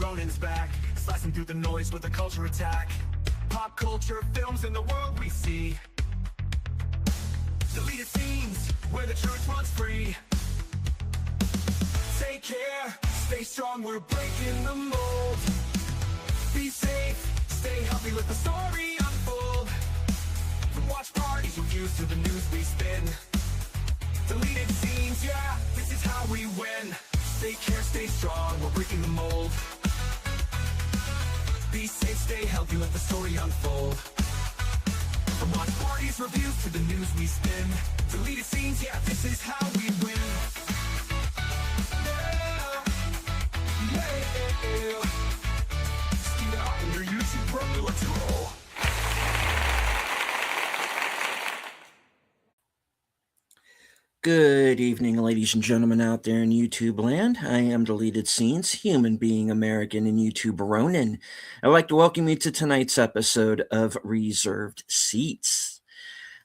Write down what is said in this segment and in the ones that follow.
Ronin's back, slicing through the noise with a culture attack. Pop culture films in the world we see. Deleted scenes where the truth runs free. Take care, stay strong, we're breaking the mold. Be safe, stay healthy, let the story unfold. From watch parties, reviews to the news we spin. Deleted scenes, yeah, this is how we win. Take care, stay strong, we're breaking the mold. Be safe, stay healthy, let the story unfold. From watch parties, reviews to the news we spin. Deleted scenes, yeah, this is how we win. Good evening, ladies and gentlemen out there in YouTube land. I am Deleted Scenes, human being American in YouTube Ronin. I'd like to welcome you to tonight's episode of Reserved Seats.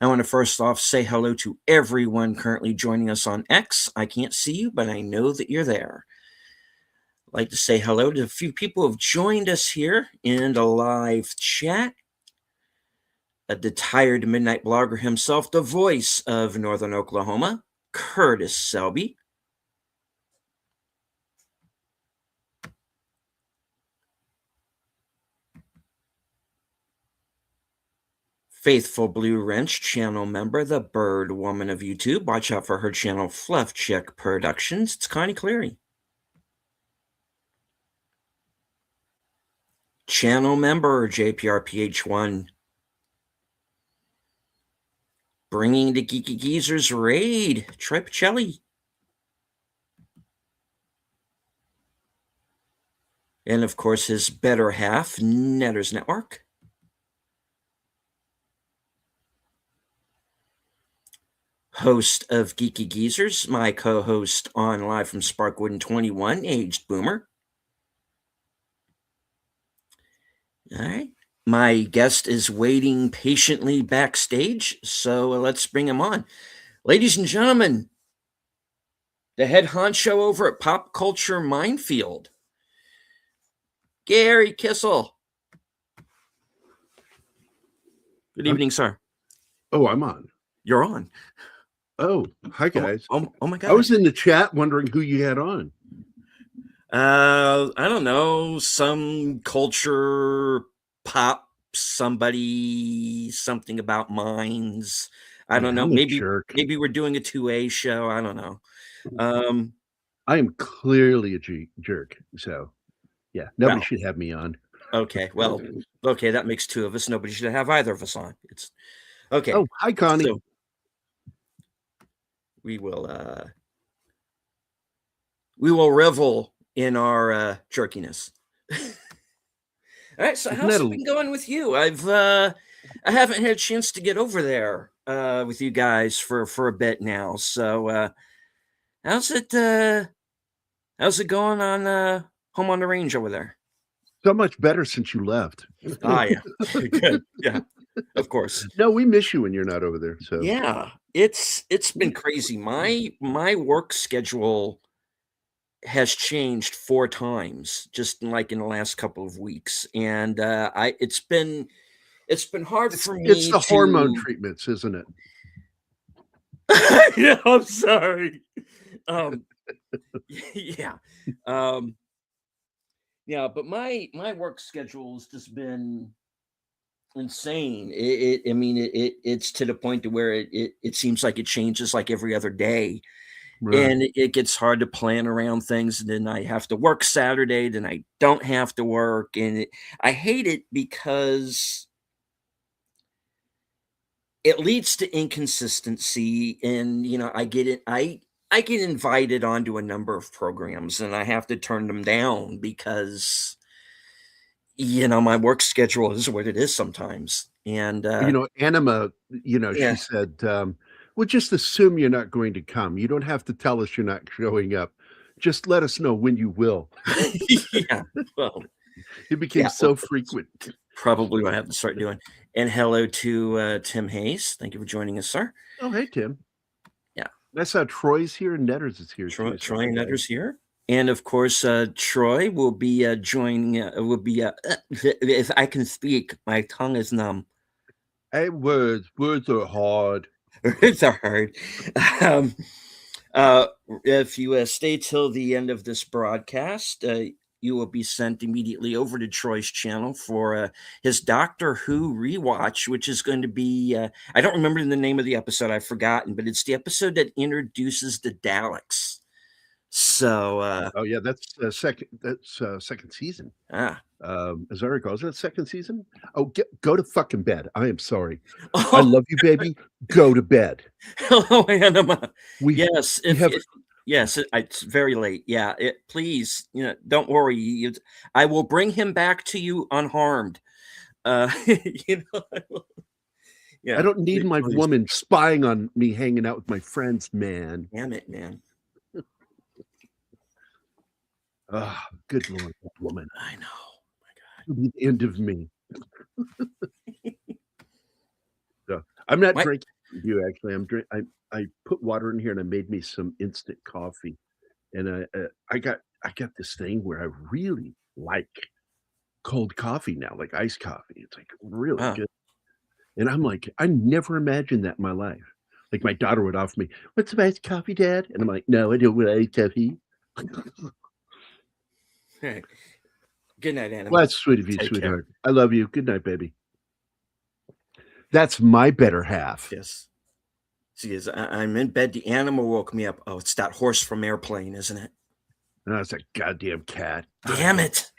I want to first off say hello to everyone currently joining us on X. I can't see you, but I know that you're there. I'd like to say hello to a few people who have joined us here in the live chat. The tired midnight blogger himself, the voice of Northern Oklahoma, Curtis Selby. Faithful Blue Wrench channel member, the Bird Woman of YouTube. Watch out for her channel, Fluff Chick Productions. It's Connie Cleary. Channel member, JPRPH1. Bringing the Geeky Geezers raid, Troy Pacelli. And of course, his better half, Netters Network. Host of Geeky Geezers, my co-host on Live from Sparkwood 21, Aged Boomer. All right. My guest is waiting patiently backstage, so let's bring him on. Ladies and gentlemen, the head honcho over at Pop Culture Minefield, Gerry Kissel. Good evening, sir. Oh, I'm on. You're on. Oh, hi, guys. Oh my God. I was in the chat wondering who you had on. I don't know, some culture pop, somebody, something about mines. I don't know. Maybe we're doing a 2A show. I don't know. I am clearly a jerk. So, yeah, nobody should have me on. Okay, well, okay, that makes two of us. Nobody should have either of us on. It's okay. Oh, hi, Connie. So we will revel in our jerkiness. All right, so how's it been going with you? I haven't had a chance to get over there with you guys for a bit now. So how's it going on home on the range over there? So much better since you left. Yeah. Good. Yeah. Of course. No, we miss you when you're not over there. So yeah, it's been crazy. My work schedule has changed 4 times just in the last couple of weeks, and it's been hard for me. It's the hormone treatments, isn't it? Yeah, I'm sorry. Yeah, but my work schedule has just been insane. It's to the point to where it seems like it changes like every other day. Right. And it gets hard to plan around things. And then I have to work Saturday, then I don't have to work. And I hate it because it leads to inconsistency. And, I get invited onto a number of programs and I have to turn them down because, my work schedule is what it is sometimes. And, Anima, she said, well, just assume you're not going to come. You don't have to tell us you're not showing up. Just let us know when you will. Yeah, well, it became so frequent. Probably what I have to start doing. And hello to Tim Hayes. Thank you for joining us, sir. Oh, hey, Tim. Yeah. I saw Troy's here and Netters is here. Troy and Netters here? And of course, Troy will be joining. If I can speak, my tongue is numb. Hey, words are hard. It's hard. Um, uh, if you stay till the end of this broadcast, you will be sent immediately over to Troy's channel for his Doctor Who rewatch, which is going to be, I don't remember the name of the episode, I've forgotten, but it's the episode that introduces the Daleks. So, Oh yeah, that's second season. ah. As I recall, is that second season? Oh, go to fucking bed. I am sorry. I Oh, love you, baby. Go to bed. hello, Anima. We Yes, we have yes, it's very late. Yeah, please, don't worry. I will bring him back to you unharmed. You know, I yeah, don't need my please. woman spying on me hanging out with my friends, man. Damn it, man. Ah, good Lord, that woman. I know. It'll be the end of me. So, I'm not What? drinking with you, actually. I put water in here, and I made me some instant coffee, and I got this thing where I really like cold coffee now, like iced coffee. It's, like, really Ah, good, and I'm like, I never imagined that in my life. Like, my daughter would offer me, "Want some iced coffee, Dad?" And I'm like, "No, I don't want iced coffee." all right. Good night, Well, Anima. that's sweet of you, Take care. sweetheart. I love you. Good night, baby. That's my better half. Yes. See, as I'm in bed, the animal woke me up. Oh, it's that horse from Airplane, isn't it? No, it's a goddamn cat. Damn it.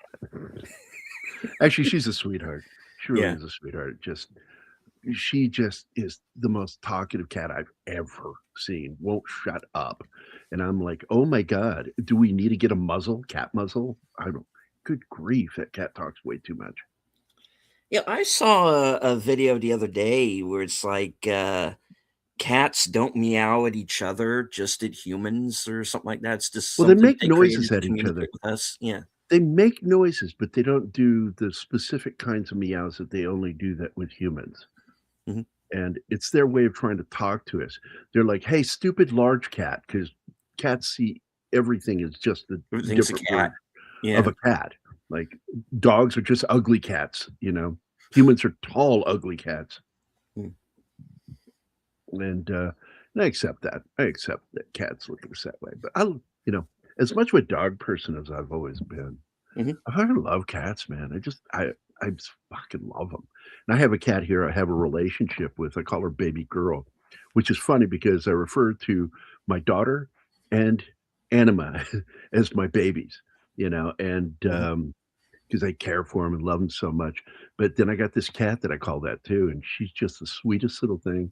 Actually, she's a sweetheart. She really Yeah. is a sweetheart. She just is the most talkative cat I've ever seen. Won't shut up. And I'm like, "Oh my god, do we need to get a muzzle? Cat muzzle?" I don't Good grief, that cat talks way too much. Yeah, I saw a video the other day where it's like cats don't meow at each other, just at humans or something like that. It's just Well, they something make they created noises to at each other. communicate with us. Yeah. They make noises, but they don't do the specific kinds of meows that they only do that with humans. Mhm. And it's their way of trying to talk to us. They're like, "Hey, stupid large cat," because cats see everything as just a Everything's a different cat. word of Yeah. a cat. Like, dogs are just ugly cats, you know? Humans are tall, ugly cats. Mm. And I accept that. I accept that cats look at us that way. But you know, as much of a dog person as I've always been, Mhm. I fucking love cats, man. I just fucking love them. And I have a cat here I have a relationship with. I call her baby girl, which is funny because I refer to my daughter and Anima as my babies, and Mhm. because I care for them and love them so much. But then I got this cat that I call that too, and she's just the sweetest little thing,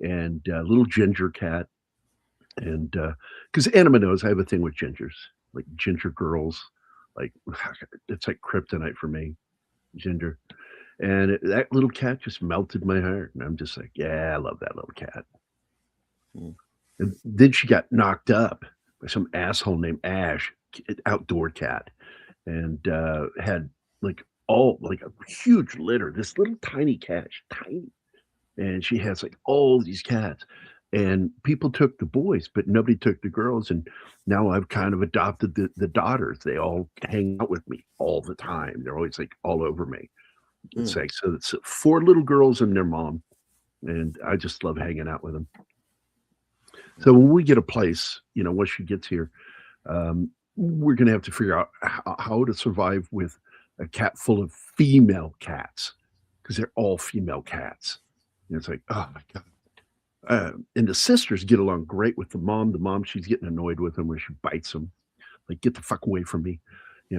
and little ginger cat. And because Anima knows I have a thing with gingers, like ginger girls, like it's like kryptonite for me, ginger. And that little cat just melted my heart, and I'm just like, yeah, I love that little cat. Mm. And then she got knocked up by some asshole named Ash, outdoor cat, and had like a huge litter. This little tiny cat, she's tiny, and she has like all these cats. And people took the boys, but nobody took the girls. And now I've kind of adopted the daughters. They all hang out with me all the time. They're always like all over me. It's Mm. like so it's four little girls and their mom, and I just love hanging out with them. So when we get a place, once she gets here, we're gonna have to figure out how to survive with a cat full of female cats because they're all female cats. And it's like, oh my god. And the sisters get along great with the mom. The mom, she's getting annoyed with them where she bites them. Like, get the fuck away from me.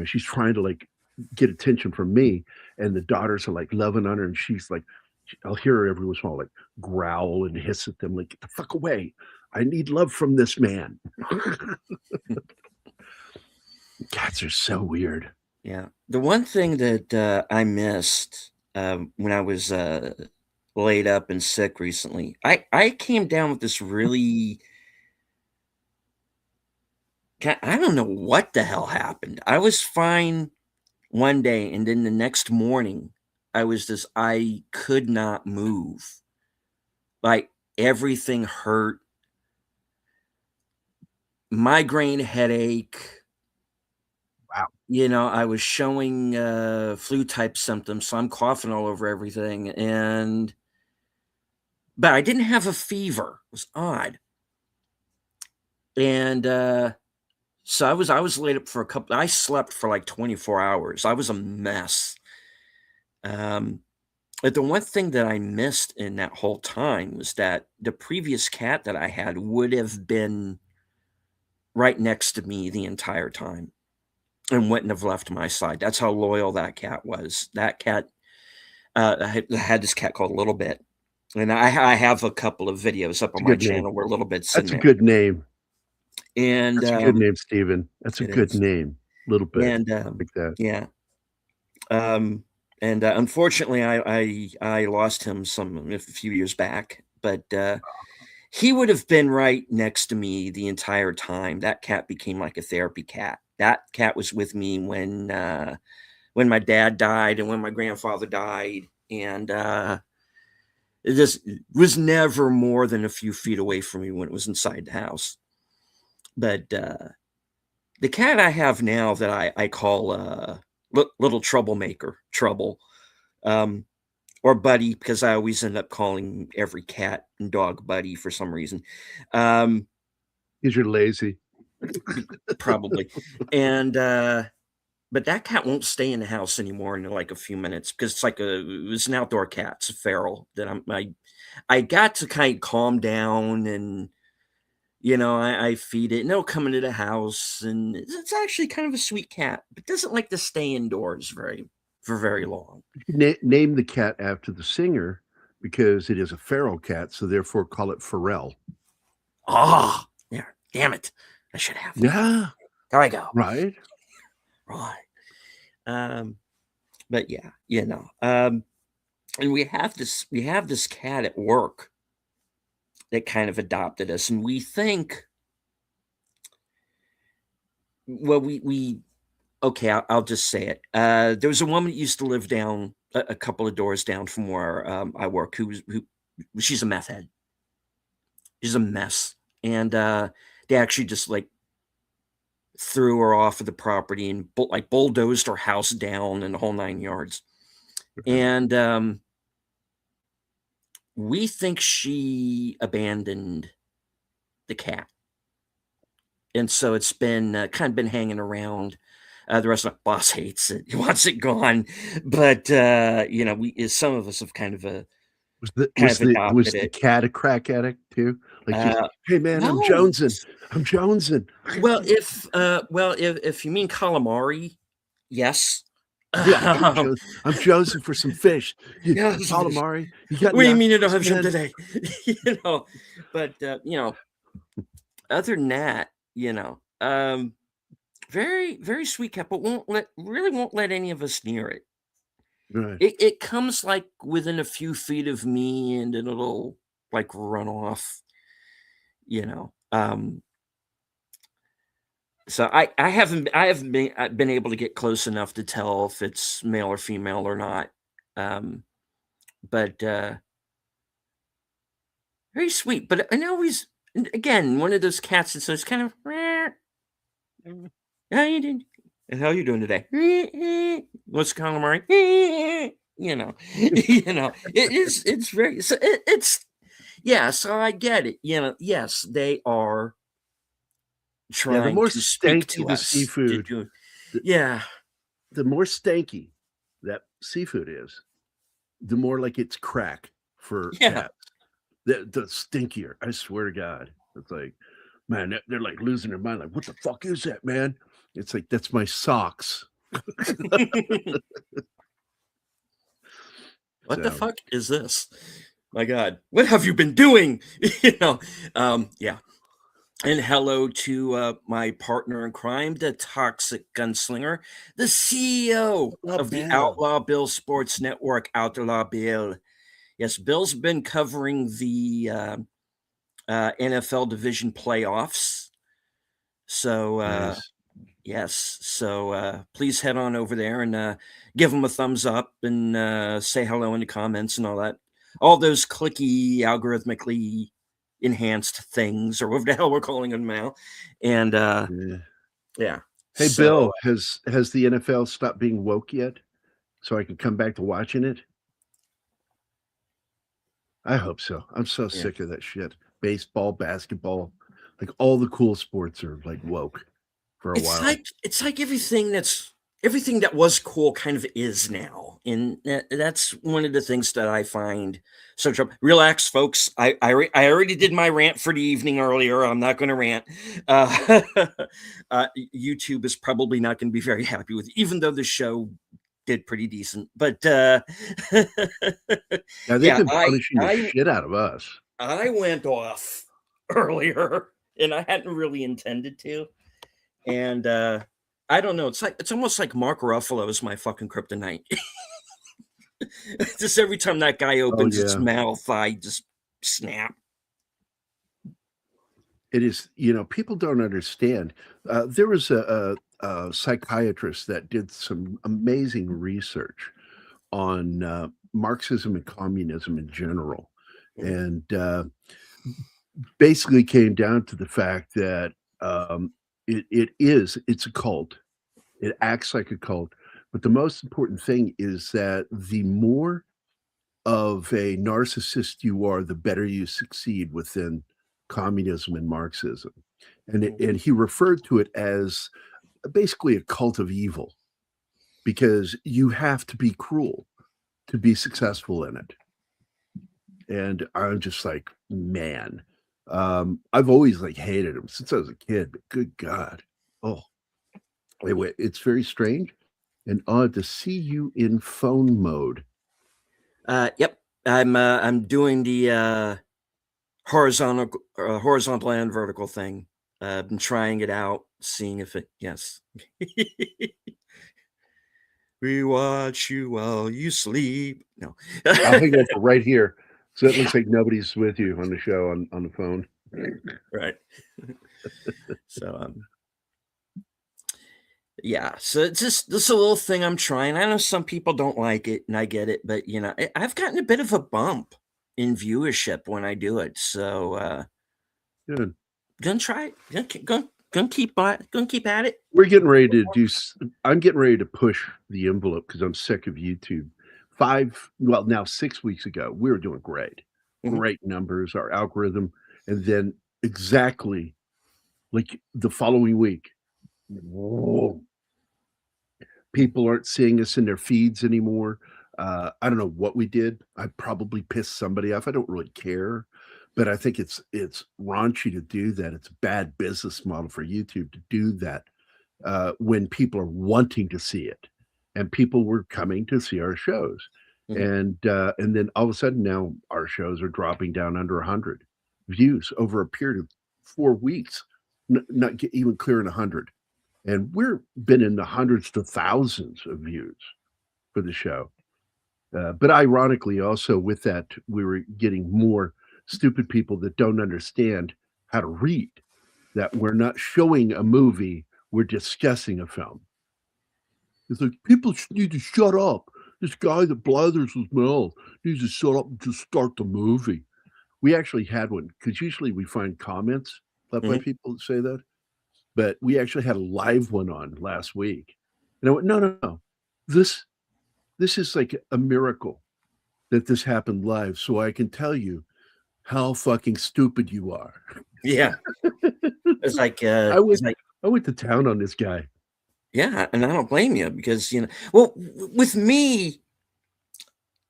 She's trying to like get attention from me, and the daughters are like loving on her, and she's like, I'll hear her every once in a while like growl and hiss at them, like, get the fuck away. I need love from this man. Cats are so weird. Yeah. The one thing that I missed when I was laid up and sick recently, I came down with this really, I don't know what the hell happened. I was fine one day, and then the next morning, I could not move. Like everything hurt, migraine headache, I was showing flu type symptoms, so I'm coughing all over everything, but I didn't have a fever. It was odd. And so I was laid up for I slept for like 24 hours. I was a mess. But the one thing that I missed in that whole time was that the previous cat that I had would have been right next to me the entire time and wouldn't have left my side. That's how loyal that cat was. That cat, I had this cat called Little Bit, and I have a couple of videos up It's on a my good name. channel where Little Bit's in That's a there. good name. And That's a good name, Steven. That's a it good is. name. Little Bit. And Like that. yeah. And unfortunately, I lost him a few years back, but he would have been right next to me the entire time. That cat became like a therapy cat. That cat was with me when my dad died and when my grandfather died, and it just was never more than a few feet away from me when it was inside the house. But the cat I have now that I call little troublemaker, Trouble, or Buddy, because I always end up calling every cat and dog Buddy for some reason. Because you're lazy. Probably. And but that cat won't stay in the house anymore in like a few minutes because it was an outdoor cat. It's a feral that I got to kind of calm down, and I feed it and it'll come into the house, and it's actually kind of a sweet cat, but doesn't like to stay indoors for very long. Name the cat after the singer because it is a feral cat, so therefore call it Pharrell. Oh, yeah. Damn it. I should have. Yeah. There I go. Right. Right. But yeah, and we have this cat at work that kind of adopted us, and we think, well, we okay, I'll just say it. There was a woman that used to live down a couple of doors down from where I work, who she's a meth head. She's a mess, and they actually just like threw her off of the property and bulldozed her house down and the whole 9 yards. And we think she abandoned the cat, and so it's been kind of been hanging around. The rest of the boss hates it; he wants it gone. But some of us have kind of adopted the it. cat a crack addict too? Like, hey man, no. I'm jonesing. Well, if you mean calamari, yes. Yeah, I'm jonesing for some fish. Yeah, calamari. You got? What do you mean you don't have some some today? But other than that, very very sweet cat, but won't let any of us near it. Right. It comes like within a few feet of me, and then it'll like run off. So I haven't been able to get close enough to tell if it's male or female or not. But very sweet. But I always, again, one of those cats that says kind of, how you doing? How you doing today? What's calamari? It's very, so yeah, so I get it. Yes, they are trying the more to speak to stanky the us. seafood, the more stanky that seafood is, the more like it's crack for cats. The stinkier, I swear to God. It's like, man, they're like losing their mind. Like, what the fuck is that, man? It's like, that's my socks. What the fuck is this? My God, what have you been doing? Yeah. And hello to my partner in crime, the toxic gunslinger, the CEO of the Outlaw Bill Sports Network, Outlaw Bill. Yes, Bill's been covering the NFL division playoffs. So, yes. So please head on over there and give him a thumbs up and say hello in the comments and all that. All those clicky, algorithmically enhanced things, or whatever the hell we're calling them now. And yeah. Hey, So Bill, has the NFL stopped being woke yet? So I can come back to watching it? I hope so. I'm so yeah. sick of that shit. Baseball, basketball, like all the cool sports are like woke for a It's while. like everything that was cool kind of is now, and that's one of the things that I find so trouble. Relax, folks. I already did my rant for the evening earlier. I'm not going to rant. Uh, YouTube is probably not going to be very happy with, even though the show did pretty decent. But Now they've yeah, been punishing the shit out of us. I went off earlier, and I hadn't really intended to. And I don't know. It's almost like Mark Ruffalo is my fucking kryptonite. Just every time that guy Oh opens his yeah. mouth, I just snap. It is, people don't understand. There was a psychiatrist that did some amazing research on Marxism and communism in general. Mhm. And basically came down to the fact that it's a cult. It acts like a cult. But the most important thing is that the more of a narcissist you are, the better you succeed within communism and Marxism. And he referred to it as basically a cult of evil because you have to be cruel to be successful in it. And I'm just like, man, I've always like hated him since I was a kid, but good God. Oh, anyway, it's very strange and odd to see you in phone mode. Yep, I'm doing the horizontal and vertical thing. I've been trying it out, seeing if it. Yes. We watch you while you sleep. No. I'll hang over right here. So it looks like nobody's with you on the show on the phone. Right. So yeah, so it's just this a little thing I'm trying. I know some people don't like it, and I get it, but I've gotten a bit of a bump in viewership when I do it. So Good. gonna try it. Gonna keep at it. We're getting ready to I'm getting ready to push the envelope because I'm sick of YouTube. Now 6 weeks ago, we were doing great. Mhm. Great numbers, our algorithm. And then exactly like the following week, whoa, people aren't seeing us in their feeds anymore. I don't know what we did. I probably pissed somebody off. I don't really care, but I think it's raunchy to do that. It's a bad business model for YouTube to do that when people are wanting to see it, and people were coming to see our shows, Mhm. and then all of a sudden now our shows are dropping down under 100 views over a period of 4 weeks, not even clearing 100, and we're been in the hundreds to thousands of views for the show. But ironically, also with that, we were getting more stupid people that don't understand how to read. That we're not showing a movie, we're discussing a film. It's like people need to shut up. This guy that blathers his mouth needs to shut up and just start the movie. We actually had one because usually we find comments left by Mhm. people that say that, but we actually had a live one on last week, and I went, no, no, no, this this is like a miracle that this happened live, so I can tell you how fucking stupid you are. Yeah, it's like I it's went like I went to town on this guy. yeah, and I don't blame you because well, with me,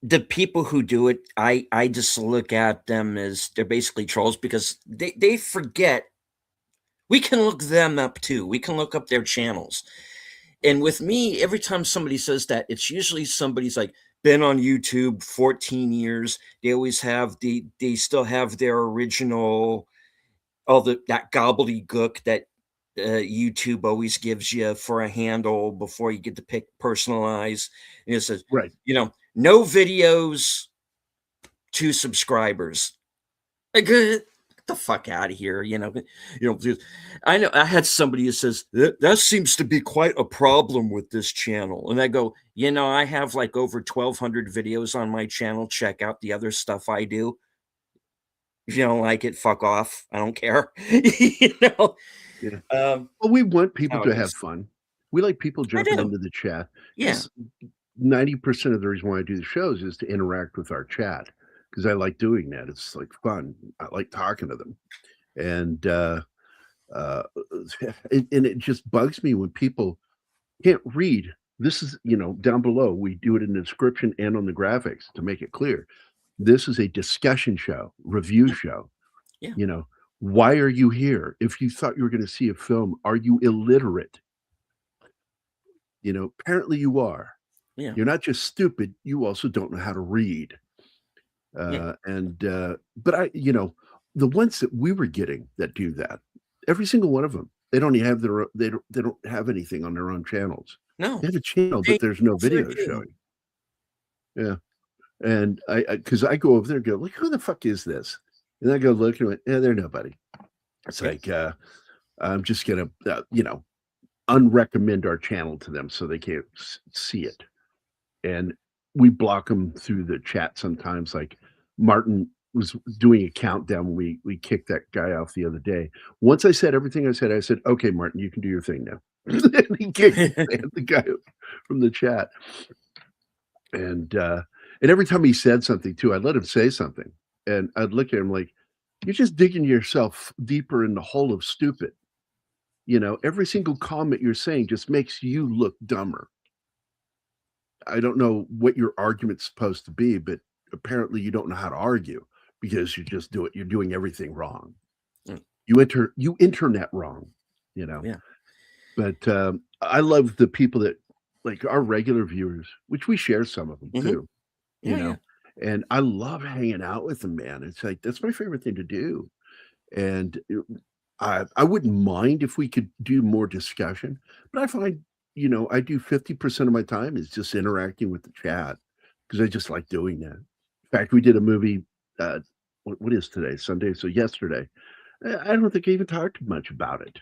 the people who do it, I just look at them as they're basically trolls because they forget we can look them up too. We can look up their channels. And with me, every time somebody says that, it's usually somebody's like been on YouTube 14 years. They always have they still have their original all that gobbledygook that YouTube always gives you for a handle before you get to pick personalize. And it says, Right. no videos, 2 subscribers. Like, get the fuck out of here, dude. I know I had somebody who says that seems to be quite a problem with this channel, and I go, I have like over 1,200 videos on my channel. Check out the other stuff I do. If you don't like it, fuck off. I don't care. Yeah. Um, Well, we want people how to it have is. fun. We like people I jumping do. into the chat Yeah. because 90% of the reason why I do the shows is to interact with our chat because I like doing that. It's like fun. I like talking to them. And uh, and it just bugs me when people can't read. This is, down below, we do it in the description and on the graphics to make it clear. This is a discussion show, review Yeah. show. Yeah. You know, why are you here? If you thought you were going to see a film, are you illiterate? Apparently you are. Yeah. You're not just stupid, you also don't know how to read. Yeah. But the ones that we were getting that do that, every single one of them, they don't even have they don't have anything on their own channels. No. They have a channel, They but there's no for their video team. showing. Yeah. And because I go over there and go, like, who the fuck is this? And I go look and yeah, they're nobody. It's Yeah. like I'm just gonna unrecommend our channel to them so they can't see it. And we block them through the chat sometimes. Like Martin was doing a countdown when we kicked that guy off the other day. Once I said everything I said, okay, Martin, you can do your thing now. And he kicked the guy from the chat. And every time he said something too, I'd let him say something. And I'd look at him like, you're just digging yourself deeper in the hole of stupid. Every single comment you're saying just makes you look dumber. I don't know what your argument's supposed to be, but apparently you don't know how to argue because you're doing everything wrong. Mm. You internet wrong, Yeah. But I love the people that like our regular viewers, which we share some of them too, Yeah. and I love hanging out with them, man. It's like that's my favorite thing to do. And I wouldn't mind if we could do more discussion, but I find, I do 50% of my time is just interacting with the chat because I just like doing that. In fact, we did a movie, what is today? Sunday. So yesterday, I don't think I even talked much about it.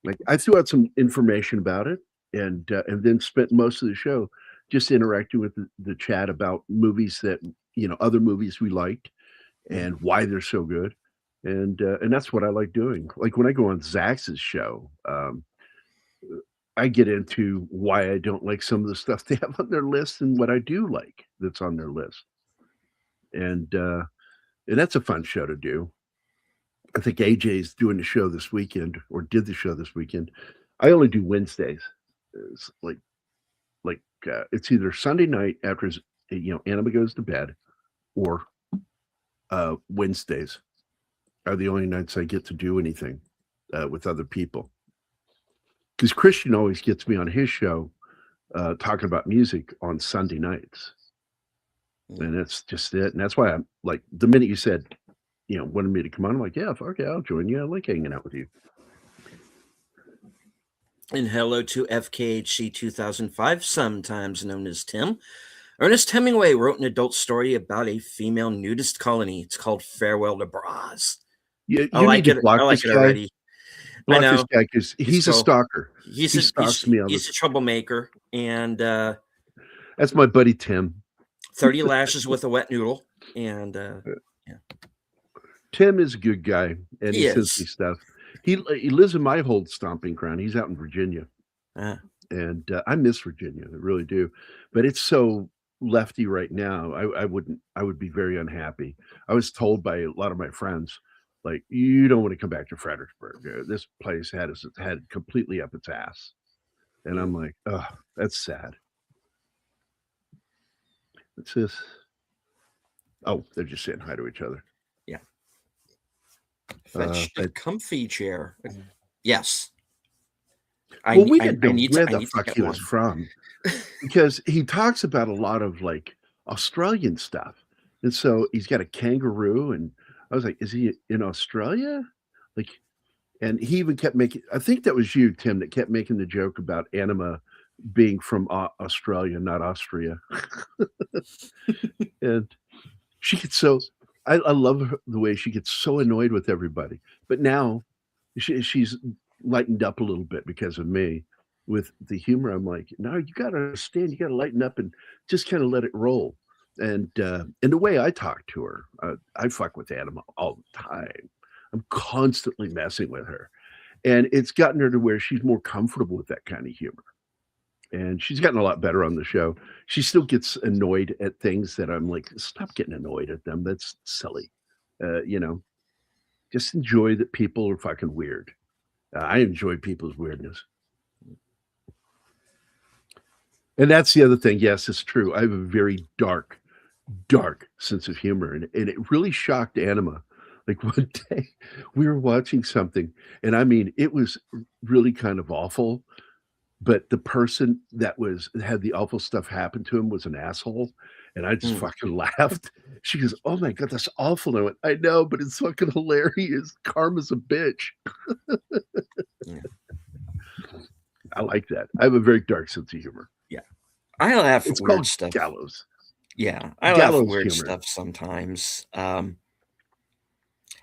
Like I threw out some information about it and then spent most of the show just interacting with the chat about movies that, other movies we liked and why they're so good. And that's what I like doing. Like when I go on Zax's show, I get into why I don't like some of the stuff they have on their list and what I do like that's on their list. And that's a fun show to do. I think AJ's doing the show this weekend or did the show this weekend. I only do Wednesdays. It's like it's either Sunday night after Anima goes to bed or Wednesdays are the only nights I get to do anything with other people. Because Christian always gets me on his show talking about music on Sunday nights. And that's just it. And that's why I'm like, the minute you said, wanted me to come on, I'm like, yeah, okay, I'll join you. I like hanging out with you. And hello to FKHC 2005, sometimes known as Tim. Ernest Hemingway wrote an adult story about a female nudist colony. It's called Farewell to Bras. You I like need to it. block I like this it guy. already. Block I this know. guy because he's a stalker. He stalks me all he's a troublemaker. And that's my buddy Tim. 30 lashes with a wet noodle. And yeah. Tim is a good guy, and He sends me is. stuff. He lives in my old stomping ground. He's out in Virginia, and I miss Virginia. I really do, but it's so lefty right now. I would be very unhappy. I was told by a lot of my friends, like, you don't want to come back to Fredericksburg. This place had completely up its ass, and I'm like, oh, that's sad. What's this? Oh, they're just saying hi to each other. Yeah. Fetch a comfy chair. Yes. Well, we didn't know where the fuck he was from because he talks about a lot of like Australian stuff. And so he's got a kangaroo. And I was like, is he in Australia? Like, and he even kept making, I think that was you, Tim, that kept making the joke about Anima being from Australia, not Austria. And she gets so, I love the way she gets so annoyed with everybody. But now she's lightened up a little bit because of me with the humor. I'm like, no, you got to understand, you got to lighten up and just kind of let it roll. And the way I talk to her, I fuck with Anima all the time. I'm constantly messing with her. And it's gotten her to where she's more comfortable with that kind of humor. And she's gotten a lot better on the show. She still gets annoyed at things that I'm like, stop getting annoyed at them. That's silly. You know, just enjoy that people are fucking weird. I enjoy people's weirdness. And that's the other thing. Yes, it's true. I have a very dark sense of humor. And it really shocked Anima. Like one day we were watching something, and I mean, it was really kind of awful. But the person that had the awful stuff happen to him was an asshole, and I just Mm. fucking laughed. She goes, "Oh my god, that's awful." And I went, "I know, but it's fucking hilarious. Karma's a bitch." Yeah. I like that. I have a very dark sense of humor. Yeah. I laugh at It's weird called stuff. gallows. Yeah, I laugh at Gallows weird humor. stuff sometimes.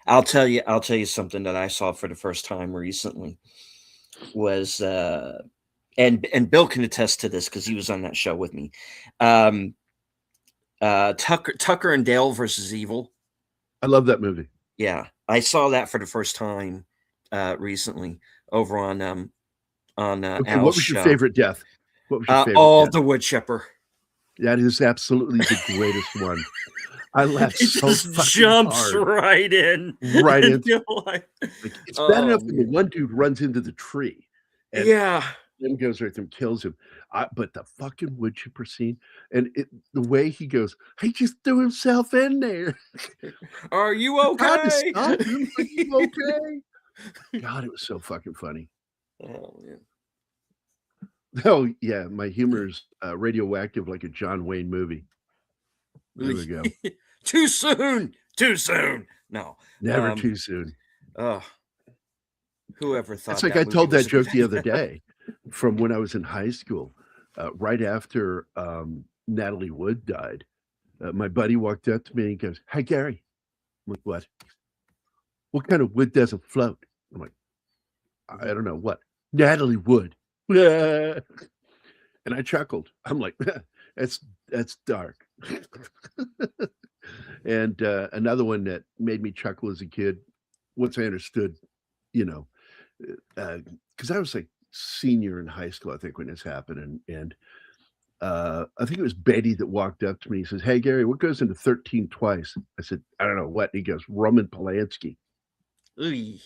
I'll tell you something that I saw for the first time recently was and Bill can attest to this because he was on that show with me. Um Tucker and Dale versus Evil. I love that movie. Yeah, I saw that for the first time recently over on Okay, Al's what was your show. favorite death? What was your favorite All death? the wood chipper. That is absolutely the greatest one. I laughed It so just fucking jumps hard. right in. Right And into you're like, like, it's bad oh enough when the man. one dude runs into the tree and Yeah. then goes right there and kills him. But the fucking wood chipper scene and the way he goes, he just threw himself in there. Are you Tried to okay? stop him. Are you okay? God, it was so fucking funny. Oh man. Oh yeah, my humor's radioactive like a John Wayne movie. There we go. Too soon. Too soon. No. Never too soon. Oh, whoever thought It's like that I movie told was that a good joke the other idea. day from when I was in high school, right after Natalie Wood died. My buddy walked up to me and he goes, "Hey Gary," I'm like, "What? What kind of wood doesn't float?" I'm like, "I don't know what." "Natalie Wood." And I chuckled. I'm like, that's dark. And another one that made me chuckle as a kid, once I understood, you know, because I was like senior in high school, I think, when this happened, and I think it was Betty that walked up to me. He says, "Hey Gary, what goes into 13 twice?" I said, "I don't know what." And he goes, "Roman Polanski." Oy.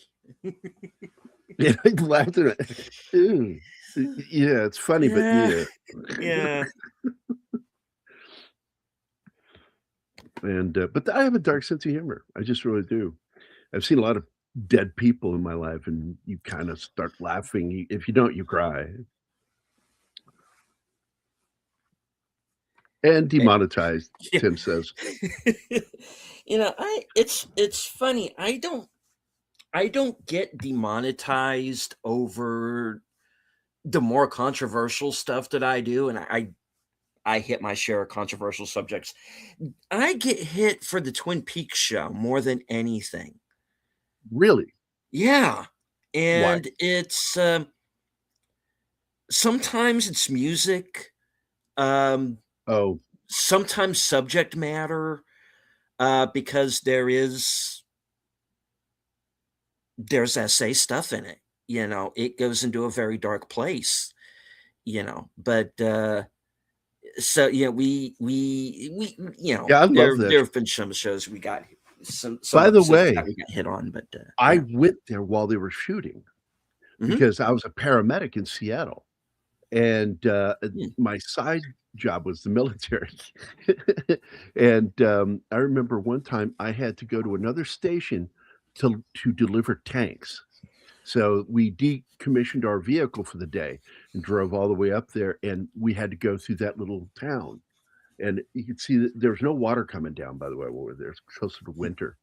And I laughed at it. Ew. Yeah, it's funny, but Yeah. yeah. Yeah. And but I have a dark sense of humor. I just really do. I've seen a lot of dead people in my life, and you kind of start laughing. If you don't, you cry. And demonetized, Yeah. Tim says. It's funny. I don't get demonetized over the more controversial stuff that I do, and I hit my share of controversial subjects. I get hit for the Twin Peaks show more than anything. Really? Yeah, Why? and it's sometimes it's music, um, Oh, sometimes subject matter, because there's essay stuff in it. It goes into a very dark place. But so yeah, I love there this. have been some shows we got some By the episodes way, that we got hit on, but I yeah. went there while they were shooting Mhm. because I was a paramedic in Seattle, and Hmm. my side job was the military. And I remember one time I had to go to another station to deliver tanks. So we decommissioned our vehicle for the day and drove all the way up there, and we had to go through that little town. And you could see that there was no water coming down, by the way, while we were there. It's closer to winter.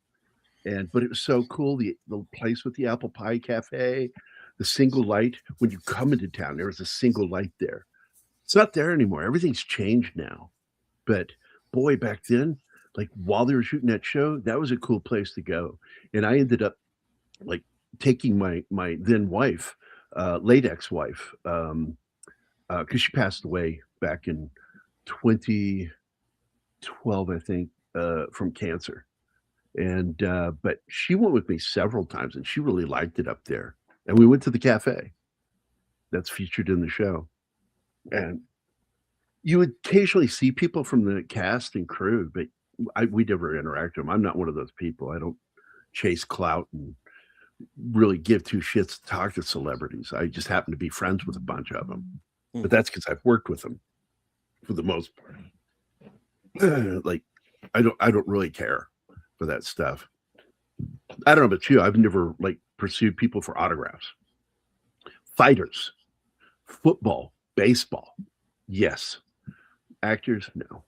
But it was so cool. The place with the apple pie cafe, the single light. When you come into town, there was a single light there. It's not there anymore. Everything's changed now. But boy, back then, like while they were shooting that show, that was a cool place to go. And I ended up like taking my then wife, late ex-wife, because she passed away back in 2012, I think, from cancer. And but she went with me several times, and she really liked it up there. And we went to the cafe that's featured in the show. And you would occasionally see people from the cast and crew, but we never interact with them. I'm not one of those people. I don't chase clout and really give two shits to talk to celebrities. I just happen to be friends with a bunch of them. But that's because I've worked with them for the most part. Like, I don't really care for that stuff. I don't know about you. I've never like pursued people for autographs. Fighters, football, baseball, yes. Actors, no.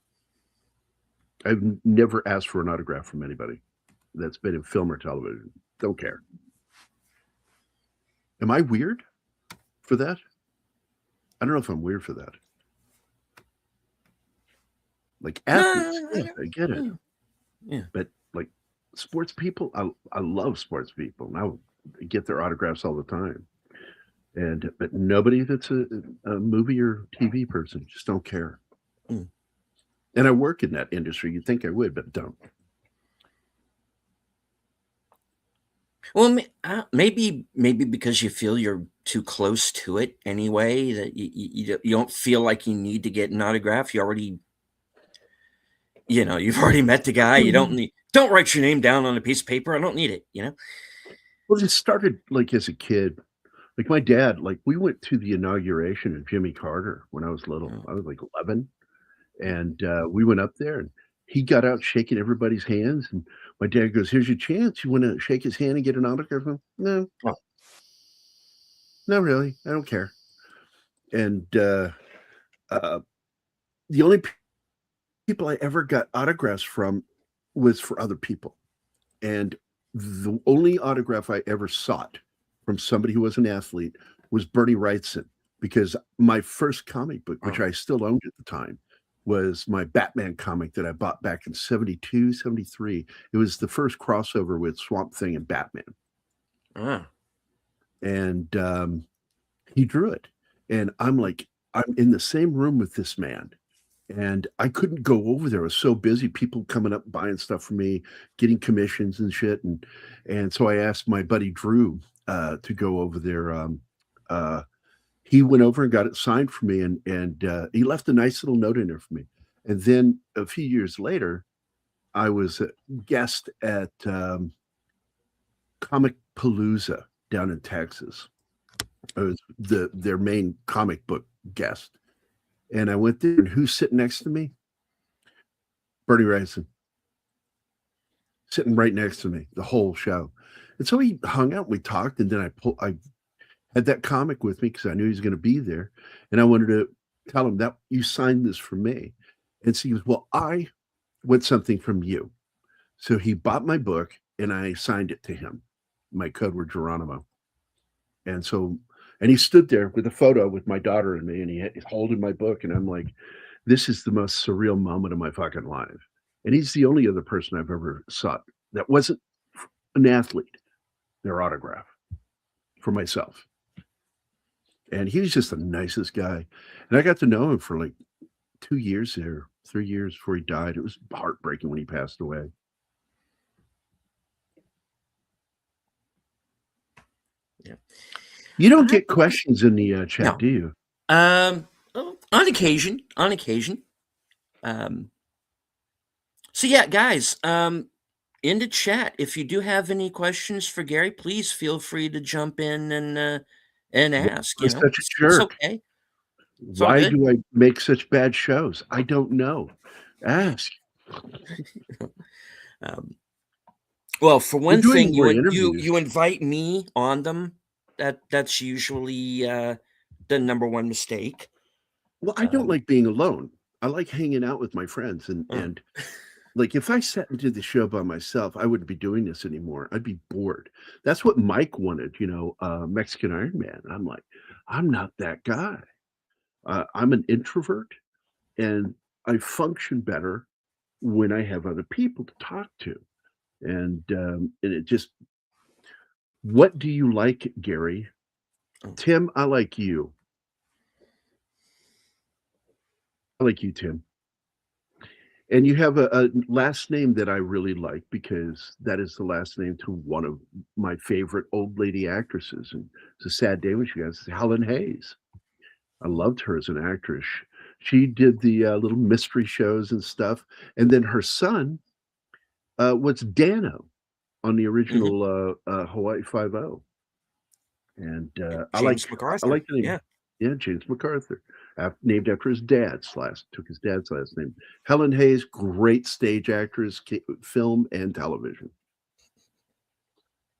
I've never asked for an autograph from anybody that's been in film or television. Don't care. Am I weird for that? I don't know if I'm weird for that. Like athletes, yeah, I get it. Yeah. But like sports people, I love sports people. And I get their autographs all the time. But nobody that's a movie or TV person, just don't care. And I work in that industry. You'd think I would, but don't. Well, maybe because you feel you're too close to it anyway, that you don't feel like you need to get an autograph. You already, you've already met the guy. You don't write your name down on a piece of paper. I don't need it. Well, it started like as a kid. Like my dad, like we went to the inauguration of Jimmy Carter when I was little. I was like 11. And we went up there and he got out shaking everybody's hands. And my dad goes, "Here's your chance. You want to shake his hand and get an autograph?" No, not really. I don't care. And the only people I ever got autographs from was for other people. And the only autograph I ever sought from somebody who was an athlete was Bernie Wrightson, because my first comic book, which I still owned at the time, was my Batman comic that I bought back in 72, 73. It was the first crossover with Swamp Thing and Batman. And he drew it. And I'm in the same room with this man. And I couldn't go over there. I was so busy, people coming up buying stuff for me, getting commissions and shit. And so I asked my buddy Drew to go over there. He went over and got it signed for me, and he left a nice little note in there for me. And then a few years later, I was a guest at Comic Palooza down in Texas. I was their main comic book guest. And I went there, and who's sitting next to me? Bernie Wrightson. Sitting right next to me the whole show. And so he hung out, we talked, and then I had that comic with me because I knew he was going to be there. And I wanted to tell him that you signed this for me. And so he goes, "Well, I want something from you." So he bought my book and I signed it to him. My code word Geronimo. And he stood there with a photo with my daughter and me, and he's holding my book. And I'm like, this is the most surreal moment of my fucking life. And he's the only other person I've ever sought that wasn't an athlete, their autograph for myself. And he was just the nicest guy. And I got to know him for like 2 years there, 3 years before he died. It was heartbreaking when he passed away. Yeah. You don't get questions in the chat, No. do you? On occasion. So yeah, guys, in the chat, if you do have any questions for Gerry, please feel free to jump in and ask. I'm such a jerk. It's okay. It's all Why good. do I make such bad shows? I don't know. Ask. Well, for one doing thing, more you interviews. invite me on them. That's usually the number one mistake. Well, I don't like being alone. I like hanging out with my friends. And like if I sat and did the show by myself, I wouldn't be doing this anymore. I'd be bored. That's what Mike wanted, Mexican Iron Man. I'm like, I'm not that guy. I'm an introvert, and I function better when I have other people to talk to. And it just, what do you like, Gerry? Tim, I like you. I like you, Tim. And you have a last name that I really like because that is the last name to one of my favorite old lady actresses. And it's a sad day when she goes, Helen Hayes. I loved her as an actress. She did the little mystery shows and stuff. And then her son was Dano on the Mhm. original Hawaii Five O. And James I MacArthur. like the name. Yeah. Yeah, James MacArthur, named after his dad's last took his dad's last name. Helen Hayes, great stage actress, film and television.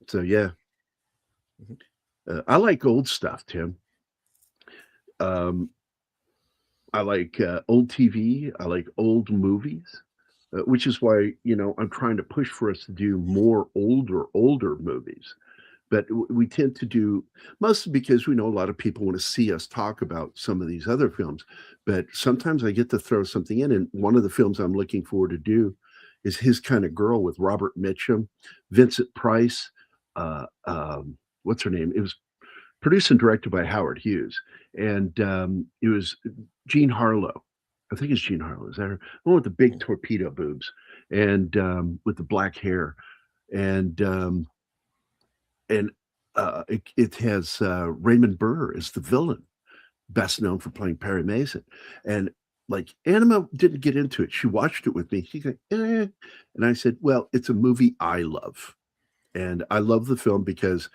So yeah, Mhm. I like old stuff, Tim. Um, I like old TV. I like old movies, which is why I'm trying to push for us to do more older movies. But we tend to do mostly because we know a lot of people want to see us talk about some of these other films. But sometimes I get to throw something in, and one of the films I'm looking forward to do is His Kind of Girl with Robert Mitchum, Vincent Price. What's her name? It was produced and directed by Howard Hughes, and it was Jean Harlow. I think it's Jean Harlow. Is that her? The one with the big torpedo boobs and with the black hair, and and it has Raymond Burr as the villain, best known for playing Perry Mason. And like Anima didn't get into it. She watched it with me. She's like, and I said, well, it's a movie I love, and I love the film because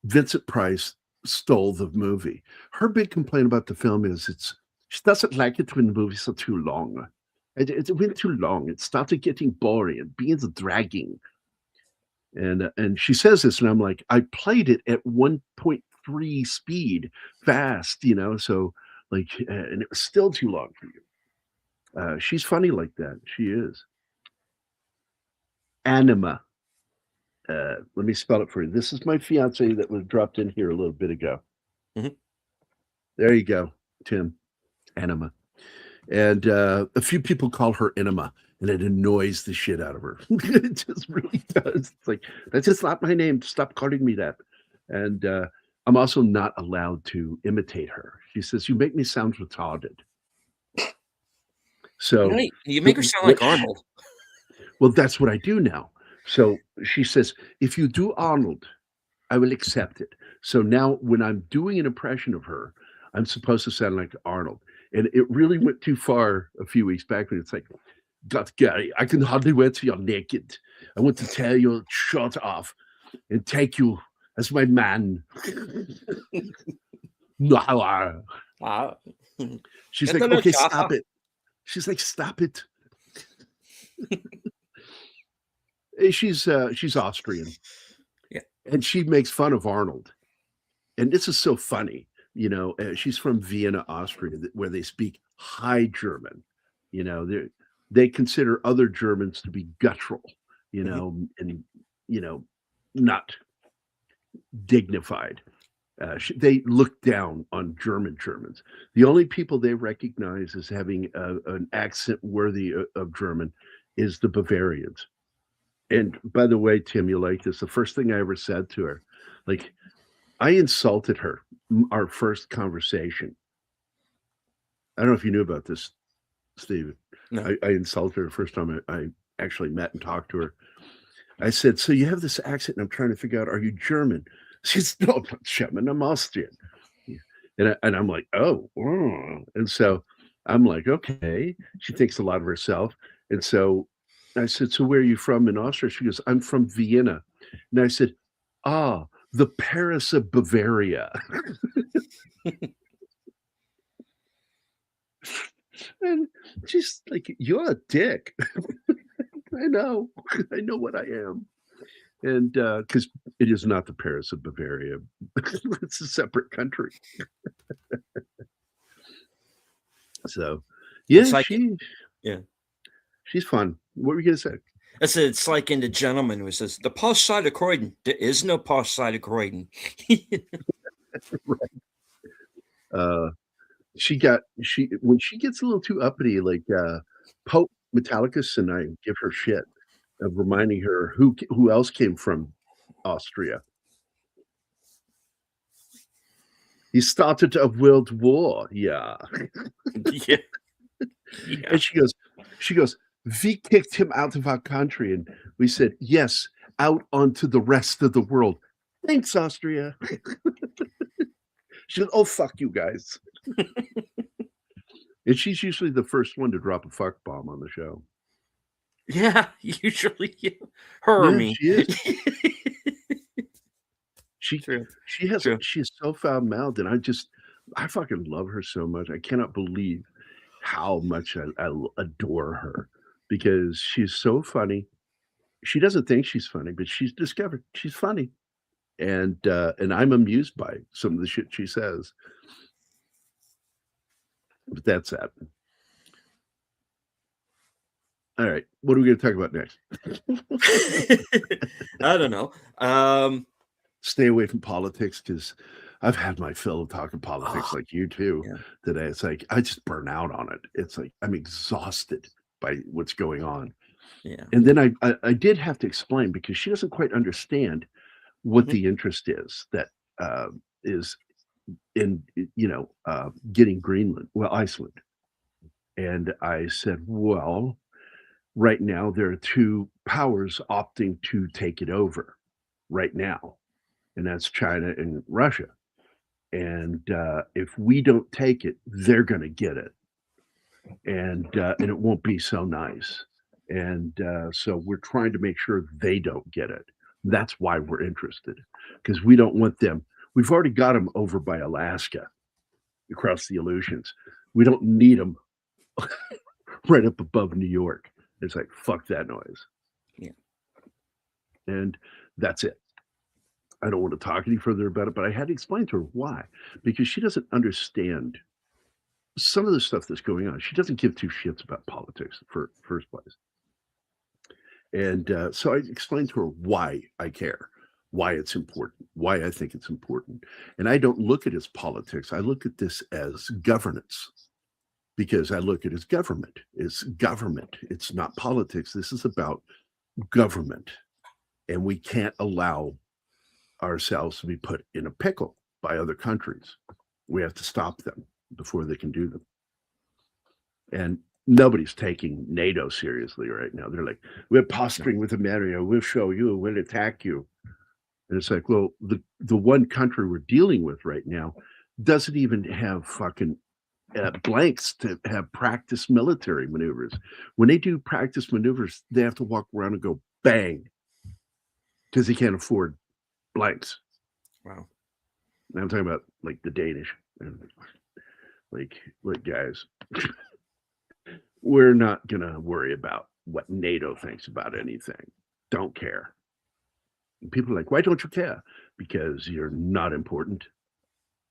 Vincent Price stole the movie. Her big complaint about the film is she doesn't like it when the movies are too long. It went too long. It started getting boring and being dragging. And she says this, and I'm like, I played it at 1.3 speed, fast, so like, and it was still too long for you. She's funny like that. She is. Anima. Let me spell it for you. This is my fiance that was dropped in here a little bit ago. Mhm. There you go, Tim. Anima. And a few people call her Enema, and it annoys the shit out of her. It just really does. It's like, that's just not my name. Stop calling me that. And I'm also not allowed to imitate her. She says, you make me sound retarded. So, You make her sound like Arnold. well, that's what I do now. So she says, if you do Arnold, I will accept it. So now when I'm doing an impression of her, I'm supposed to sound like Arnold. And it really went too far a few weeks back when it's like, God, Gary, I can hardly wait till you're naked. I want to tear your shirt off and take you as my man. No. Ah. She's Get like, the little okay, chopper. stop it. She's like, stop it. She's Austrian. Yeah. And she makes fun of Arnold. And this is so funny. She's from Vienna, Austria, where they speak High German. They consider other Germans to be guttural, Mhm. and not dignified. They look down on Germans. The only people they recognize as having an accent worthy of German is the Bavarians. And by the way, Tim, you like this. The first thing I ever said to her, like, I insulted her, our first conversation. I don't know if you knew about this, Steve. No. I insulted her the first time I actually met and talked to her. I said, so you have this accent, and I'm trying to figure out, are you German? She said, no, I'm not German, I'm Austrian. And I'm like, oh. And so I'm like, okay. She thinks a lot of herself. And so I said, so where are you from in Austria? She goes, I'm from Vienna. And I said, ah, the Paris of Bavaria. And she's like, you're a dick. I know. I know what I am. And because it is not the Paris of Bavaria, it's a separate country. So, It's yeah, like yeah. she's fun. What were you gonna say? It's like in The Gentleman who says, the posh side of Croydon. There is no posh side of Croydon. Right. Uh, she when she gets a little too uppity, like Pope Metallicus, and I give her shit of reminding her who else came from Austria. He started a world war. Yeah. Yeah. Yeah. And she goes, We kicked him out of our country, and we said, yes, out onto the rest of the world. Thanks, Austria. She said, oh, fuck you guys. And she's usually the first one to drop a fuck bomb on the show. Yeah, usually her or Yeah, me. she is. True. She has True. she is so foul-mouthed, and I fucking love her so much. I cannot believe how much I adore her because she's so funny. She doesn't think she's funny, but she's discovered she's funny. And I'm amused by some of the shit she says. But that's that. All right. What are we going to talk about next? I don't know. Stay away from politics because I've had my fill of talking politics like you too today. It's like I just burn out on it. It's like I'm exhausted by what's going on. Yeah. And then I did have to explain because she doesn't quite understand what the interest is that is in getting Greenland, Iceland. And I said, well, right now there are two powers opting to take it over right now, and that's China and Russia. And if we don't take it, they're going to get it, and it won't be so nice. And so we're trying to make sure they don't get it. That's why we're interested, because we don't want them. We've already got them over by Alaska, across the Aleutians. We don't need them right up above New York. It's like, fuck that noise. Yeah. And that's it. I don't want to talk any further about it, but I had to explain to her why, because she doesn't understand some of the stuff that's going on. She doesn't give two shits about politics for first place. And so I explained to her why I care, why it's important, why I think it's important. And I don't look at it as politics. I look at this as governance, because I look at it as government. It's government. It's not politics. This is about government. And we can't allow ourselves to be put in a pickle by other countries. We have to stop them before they can do them. And nobody's taking NATO seriously right now. They're like, we're posturing with America. We'll show you. We'll attack you. And it's like, well, the one country we're dealing with right now doesn't even have fucking blanks to have practice military maneuvers. When they do practice maneuvers, they have to walk around and go bang because they can't afford blanks. Wow. And I'm talking about like the Danish. Like, look, guys, we're not going to worry about what NATO thinks about anything. Don't care. And people are like, why don't you care? Because you're not important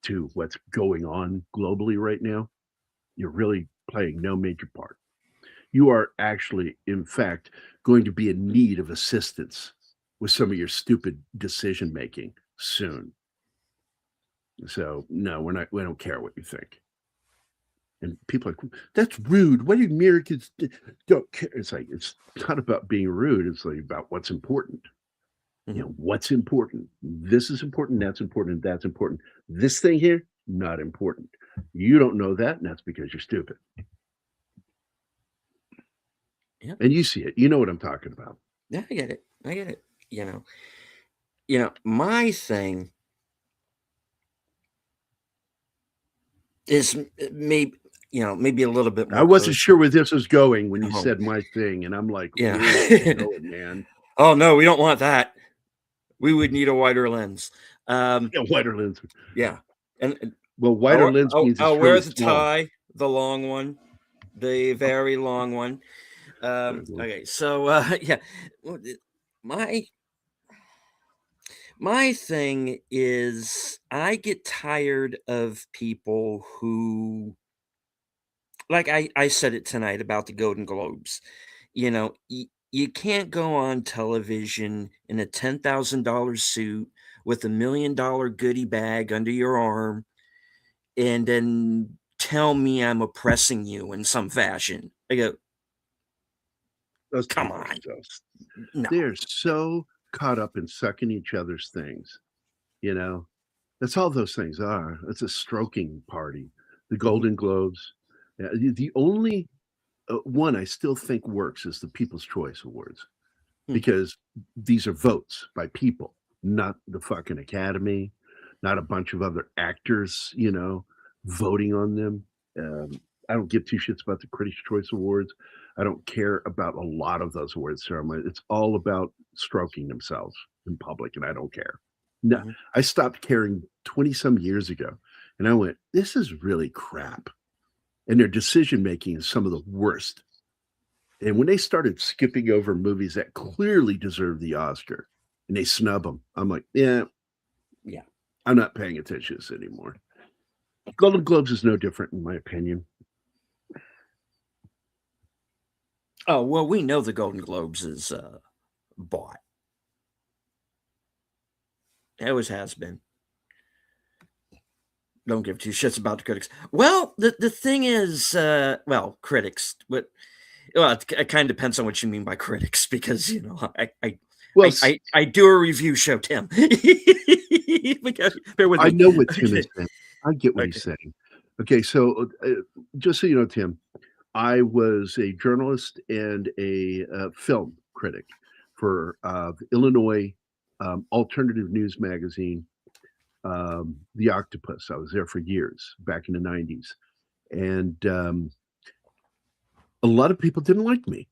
to what's going on globally right now. You're really playing no major part. You are actually, in fact, going to be in need of assistance with some of your stupid decision making soon. So no, we don't care what you think. And people are like, that's rude. Why do Americans don't care? It's like, it's not about being rude. It's like about what's important. You know, what's important. This is important. That's important. That's important. This thing here, not important. You don't know that, and that's because you're stupid. Yeah. And you see it. You know what I'm talking about. Yeah, I get it. I get it. You know, my thing is maybe a little bit more. I wasn't sure where this was going when you Oh. said my thing, and I'm like, Yeah. man. Oh no, we don't want that. We would need a wider lens. Yeah, wider lens. Yeah. And well, wider lens means I'll it's wear really the small. tie, the long one, the very long one. Okay, so yeah, my thing is I get tired of people who, like I said it tonight about the Golden Globes. You know, you can't go on television in a $10,000 suit with $1 million goodie bag under your arm and then tell me I'm oppressing you in some fashion. I go, Those come people are on. No. They're so caught up in sucking each other's things. You know, that's all those things are. It's a stroking party. The Golden Globes. The only one I still think works is the People's Choice Awards Hmm. because these are votes by people, not the fucking Academy, not a bunch of other actors, voting on them. I don't give two shits about the Critics' Choice Awards. I don't care about a lot of those awards ceremonies. It's all about stroking themselves in public, and I don't care. No, Mhm. I stopped caring 20 some years ago, and I went, this is really crap. And their decision making is some of the worst. And when they started skipping over movies that clearly deserve the Oscar and they snub them, I'm like, yeah, Yeah. I'm not paying attention to this anymore. Golden Globes is no different, in my opinion. Oh, well, we know the Golden Globes is bought. It always has been. Don't give two shits about the critics. Well, the thing is, critics, but it kind of depends on what you mean by critics, because Well, I do a review show, Tim. Because, bear with I me. know what Tim Okay. is saying. I get what Okay. he's saying. Okay, so just so you know, Tim, I was a journalist and a film critic for Illinois alternative news magazine, The Octopus. I was there for years back in the 90s. And a lot of people didn't like me.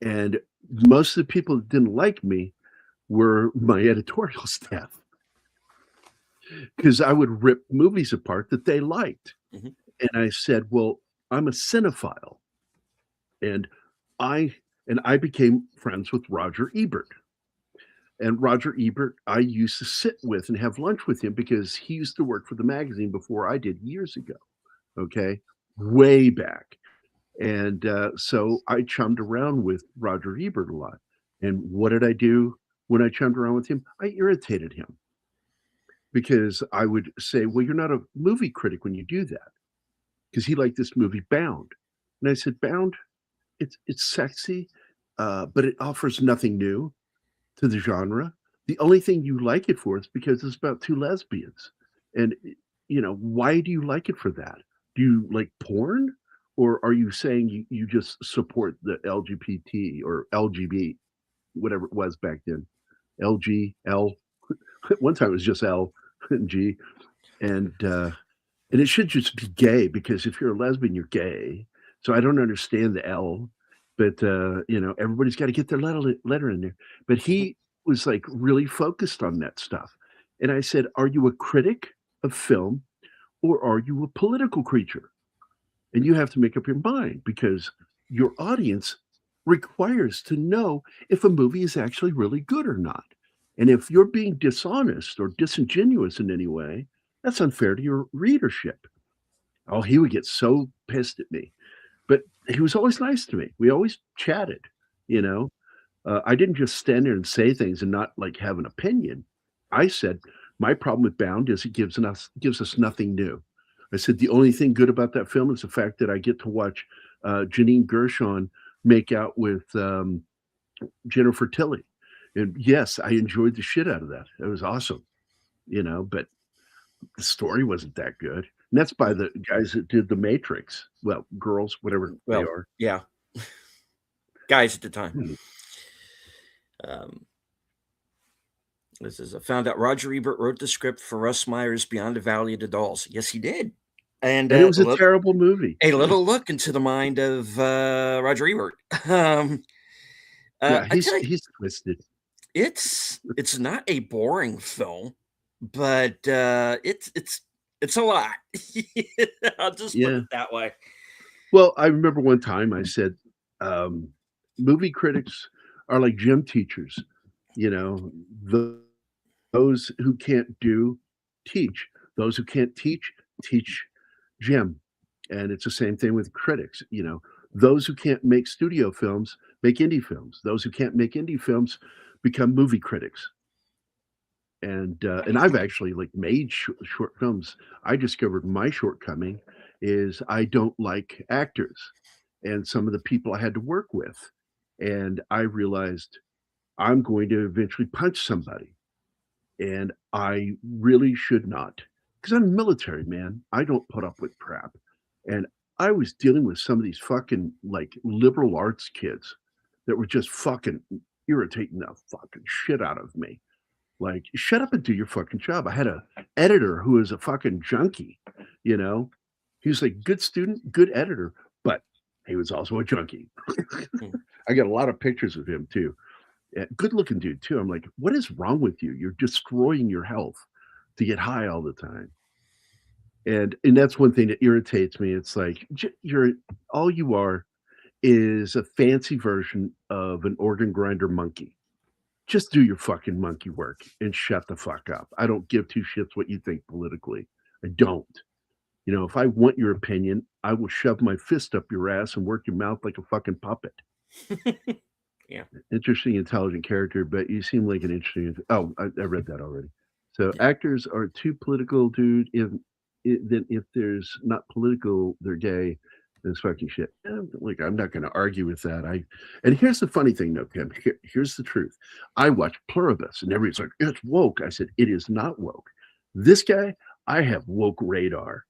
And most of the people that didn't like me were my editorial staff because I would rip movies apart that they liked. Mhm. And I said, well, I'm a cinephile. And I I became friends with Roger Ebert. And Roger Ebert, I used to sit with and have lunch with him because he used to work for the magazine before I did years ago. Okay. Way back. And so I chummed around with Roger Ebert a lot. And what did I do when I chummed around with him? I irritated him because I would say, well, you're not a movie critic when you do that. Because he liked this movie Bound. And I said, Bound, it's sexy, but it offers nothing new to the genre. The only thing you like it for is because it's about two lesbians. And why do you like it for that? Do you like porn? Or are you saying you just support the LGBT or LGB, whatever it was back then? LG, L. One time it was just L and G. And it should just be gay because if you're a lesbian, you're gay. So I don't understand the L, but everybody's got to get their letter in there. But Mhm. he was like really focused on that stuff. And I said, are you a critic of film or are you a political creature? And you have to make up your mind because your audience requires to know if a movie is actually really good or not. And if you're being dishonest or disingenuous in any way, that's unfair to your readership. Oh, he would get so pissed at me, but he was always nice to me. We always chatted, you know. I didn't just stand there and say things and not like have an opinion. I said my problem with Bound is it gives us nothing new. I said the only thing good about that film is the fact that I get to watch Janine Gershon make out with Jennifer Tilly, and yes, I enjoyed the shit out of that. It was awesome, but the story wasn't that good. And that's by the guys that did The Matrix. Well, girls, whatever they Well, are. yeah, guys at the time. Hmm. Um, this is I found out Roger Ebert wrote the script for Russ Meyer's Beyond the Valley of the Dolls. Yes, he did. And And it was a terrible movie. a little look into the mind of Roger Ebert. Um, Yeah, I tell you, he's twisted. it's not a boring film, but it's a lot. I'll just put Yeah. it that way. Well, I remember one time I said, um, movie critics are like gym teachers. You know, those who can't do teach. Those who can't teach gym. And it's the same thing with critics. Those who can't make studio films make indie films. Those who can't make indie films become movie critics. And I've actually like made short films. I discovered my shortcoming is I don't like actors and some of the people I had to work with. And I realized I'm going to eventually punch somebody. And I really should not. Because I'm military, man. I don't put up with crap. And I was dealing with some of these fucking like liberal arts kids that were just fucking irritating the fucking shit out of me. Like, shut up and do your fucking job. I had a editor who was a fucking junkie, you know. He was like good student, good editor, but he was also a junkie. Hmm. I got a lot of pictures of him too. Good looking dude too. I'm like, what is wrong with you? You're destroying your health to get high all the time. And that's one thing that irritates me. It's like you're all you are is a fancy version of an organ grinder monkey. Just do your fucking monkey work and shut the fuck up. I don't give two shits what you think politically. I don't. You know, if I want your opinion, I will shove my fist up your ass and work your mouth like a fucking puppet. Yeah. Interesting, intelligent character, but you seem like an interesting. Oh, I read that already. So actors are too political, dude. Then if there's not political, they're gay. That's fucking shit. Like I'm not going to argue with that. And here's the funny thing, though, Tim. Here's the truth. I watch Pluribus, and everybody's like, "It's woke." I said, "It is not woke." This guy, I have woke radar,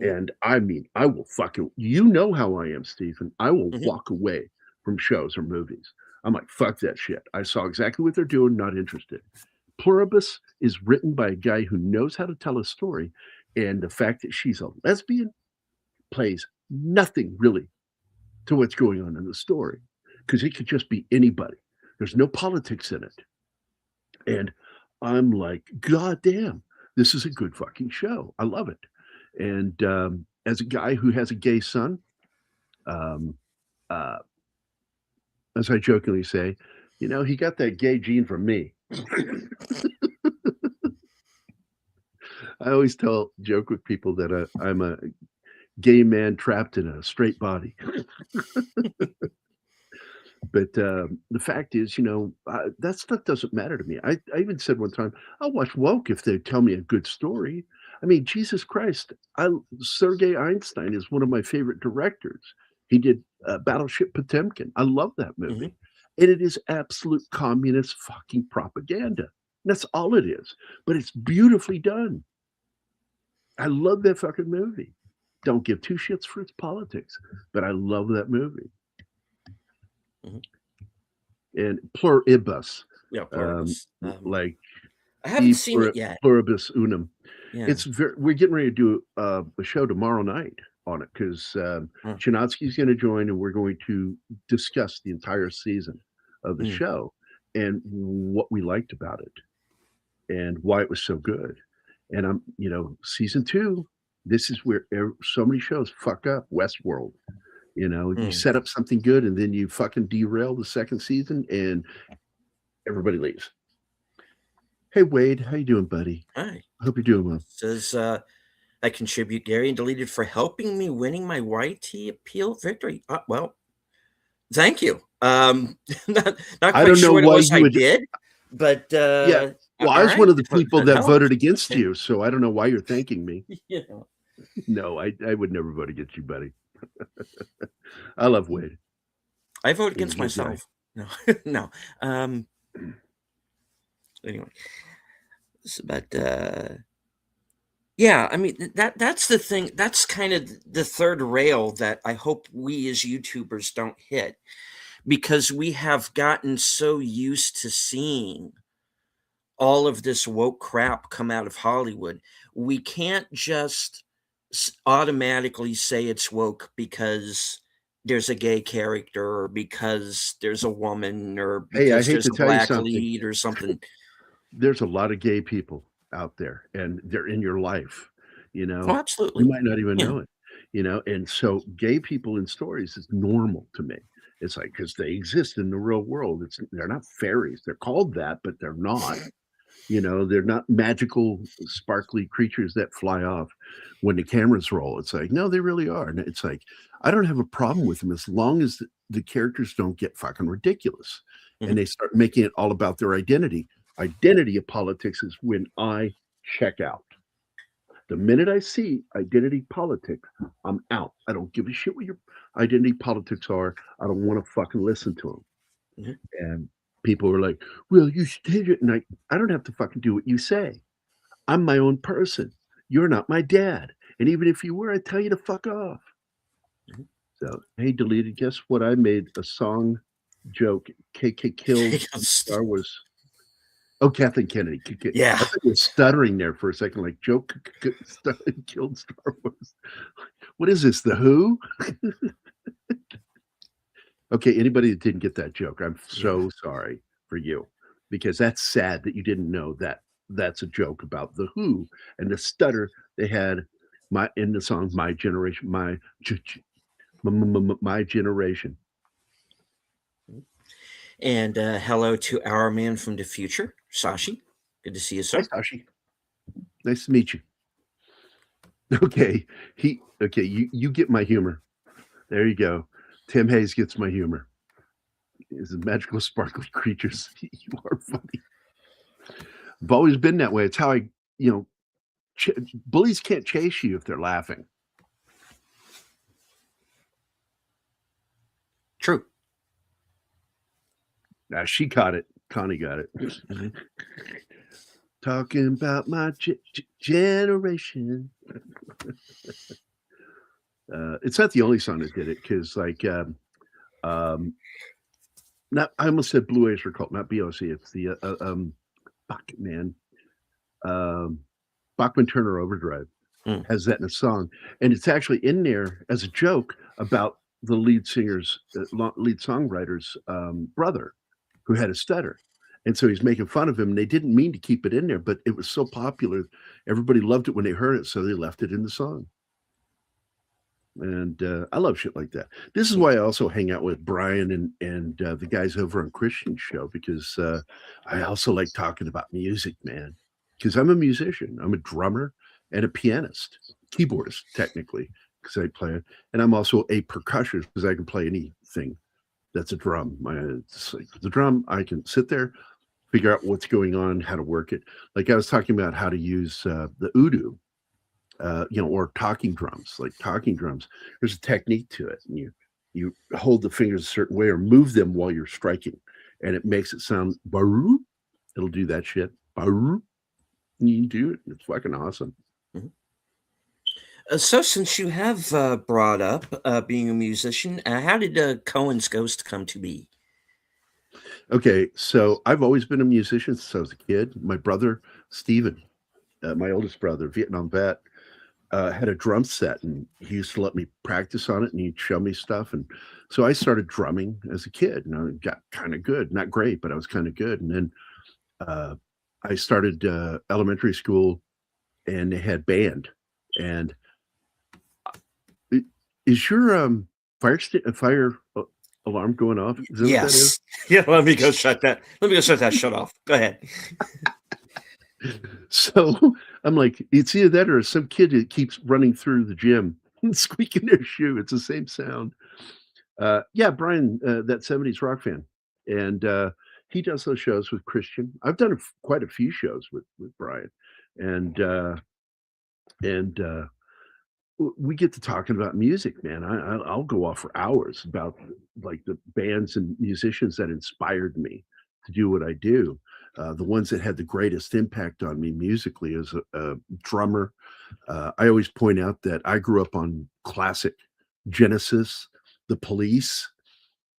and I mean, I will fucking. You know how I am, Stephen. I will walk away from shows or movies. I'm like, fuck that shit. I saw exactly what they're doing. Not interested. Pluribus is written by a guy who knows how to tell a story, and the fact that she's a lesbian plays nothing really to what's going on in the story because it could just be anybody. There's no politics in it. And I'm like, God damn, this is a good fucking show. I love it. And as a guy who has a gay son, uh, as I jokingly say, you know, he got that gay gene from me. I always joke with people that I'm a gay man trapped in a straight body. But the fact is, you know, that stuff doesn't matter to me. I even said one time, I'll watch woke if they tell me a good story. I mean, Jesus Christ, Sergei Einstein is one of my favorite directors. He did Battleship Potemkin. I love that movie. And it is absolute communist fucking propaganda. That's all it is. But it's beautifully done. I love that fucking movie. Don't give two shits for its politics, but I love that movie. And Pluribus. Yeah, Pluribus. Like I haven't seen it yet. Pluribus unum. Yeah. We're getting ready to do a show tomorrow night on it because Chinatsky's going to join and we're going to discuss the entire season of the show and what we liked about it and why it was so good. And I'm, you know, season 2, this is where so many shows fuck up. Westworld, you know, you set up something good and then you fucking derail the second season and everybody leaves. Hey, Wade, how you doing, buddy? Hi. I hope you're doing well. Says, I contribute Gary and deleted for helping me winning my YT appeal victory. Well, thank you. Not quite sure what it was I did, but yeah. Well, I was one of the people that voted against you, so I don't know why you're thanking me. Yeah. No, I would never vote against you, buddy. I love Wade. I vote against myself. No, no. Anyway, but yeah, I mean that's the thing. That's kind of the third rail that I hope we as YouTubers don't hit, because we have gotten so used to seeing all of this woke crap come out of Hollywood. We can't just automatically say it's woke because there's a gay character or because there's a woman or because there's a black lead or something. There's a lot of gay people out there and they're in your life, you know. Oh, absolutely. You might not even know it, you know. And so gay people in stories is normal to me. It's like because they exist in the real world. They're not fairies. They're called that, but they're not. You know, they're not magical, sparkly creatures that fly off when the cameras roll. It's like, no, they really are. And it's like, I don't have a problem with them as long as the characters don't get fucking ridiculous and they start making it all about their identity. Identity of politics is when I check out. The minute I see identity politics, I'm out. I don't give a shit what your identity politics are. I don't want to fucking listen to them. And people are like, well, you should it. And I don't have to fucking do what you say. I'm my own person. You're not my dad. And even if you were, I'd tell you to fuck off. Mhm. So, hey, deleted. Guess what? I made a song joke. KK killed Star Wars. Oh, Kathleen Kennedy. I Yeah. thought you were stuttering there for a second, like joke killed Star Wars. What is this? The Who? Okay, anybody that didn't get that joke, I'm Yeah. so sorry for you because that's sad that you didn't know that that's a joke about the Who and the stutter they had my in the song My Generation, my generation. And hello to our man from the future, Sashi. Good to see you, Hi, sir. Sashi. Nice to meet you. Okay, you get my humor. There you go. Tim Hayes gets my humor. Is a magical, sparkly creatures. You are funny. I've always been that way. It's how I, you know, bullies can't chase you if they're laughing. True. Now she caught it. Connie got it. Talking about my generation. It's not the only song that did it because, like, not I almost said Blue Oyster Cult, not BOC. It's the fuck man, um, Bachman Turner Overdrive Mm. has that in a song, and it's actually in there as a joke about the lead singer's lead songwriter's brother, who had a stutter. And so he's making fun of him. And they didn't mean to keep it in there, but it was so popular. Everybody loved it when they heard it. So they left it in the song. And I love shit like that. This is why I also hang out with Brian and the guys over on Christian Show because I also like talking about music, man. Because I'm a musician, I'm a drummer and a pianist, keyboardist technically, because I play it, and I'm also a percussionist because I can play anything that's a drum. It's like the drum, I can sit there, figure out what's going on, how to work it. Like I was talking about how to use the udu, or talking drums, like talking drums. There's a technique to it. And you hold the fingers a certain way or move them while you're striking, and it makes it sound baru. It'll do that shit. Baru. And you do it. It's fucking awesome. Mhm. So, since you have brought up being a musician, how did Cohen's Ghost come to be? Okay, so I've always been a musician since I was a kid. My brother Steven, my oldest brother, Vietnam vet, had a drum set, and he used to let me practice on it, and he'd show me stuff. And so I started drumming as a kid, and I got kind of good, not great, but I was kind of good. And then I started elementary school, and they had band. And is your fire alarm going off? Is that what that is? Yes. Yeah. Let me go shut that. Let me go shut that shut off. Go ahead. So I'm like, it's either that or some kid that keeps running through the gym and squeaking their shoe. It's the same sound. Yeah, Brian, that 70s rock fan. And he does those shows with Christian. I've done quite a few shows with Brian. And we get to talking about music, man. I'll go off for hours about like the bands and musicians that inspired me to do what I do. The ones that had the greatest impact on me musically as a drummer. I always point out that I grew up on classic Genesis, The Police,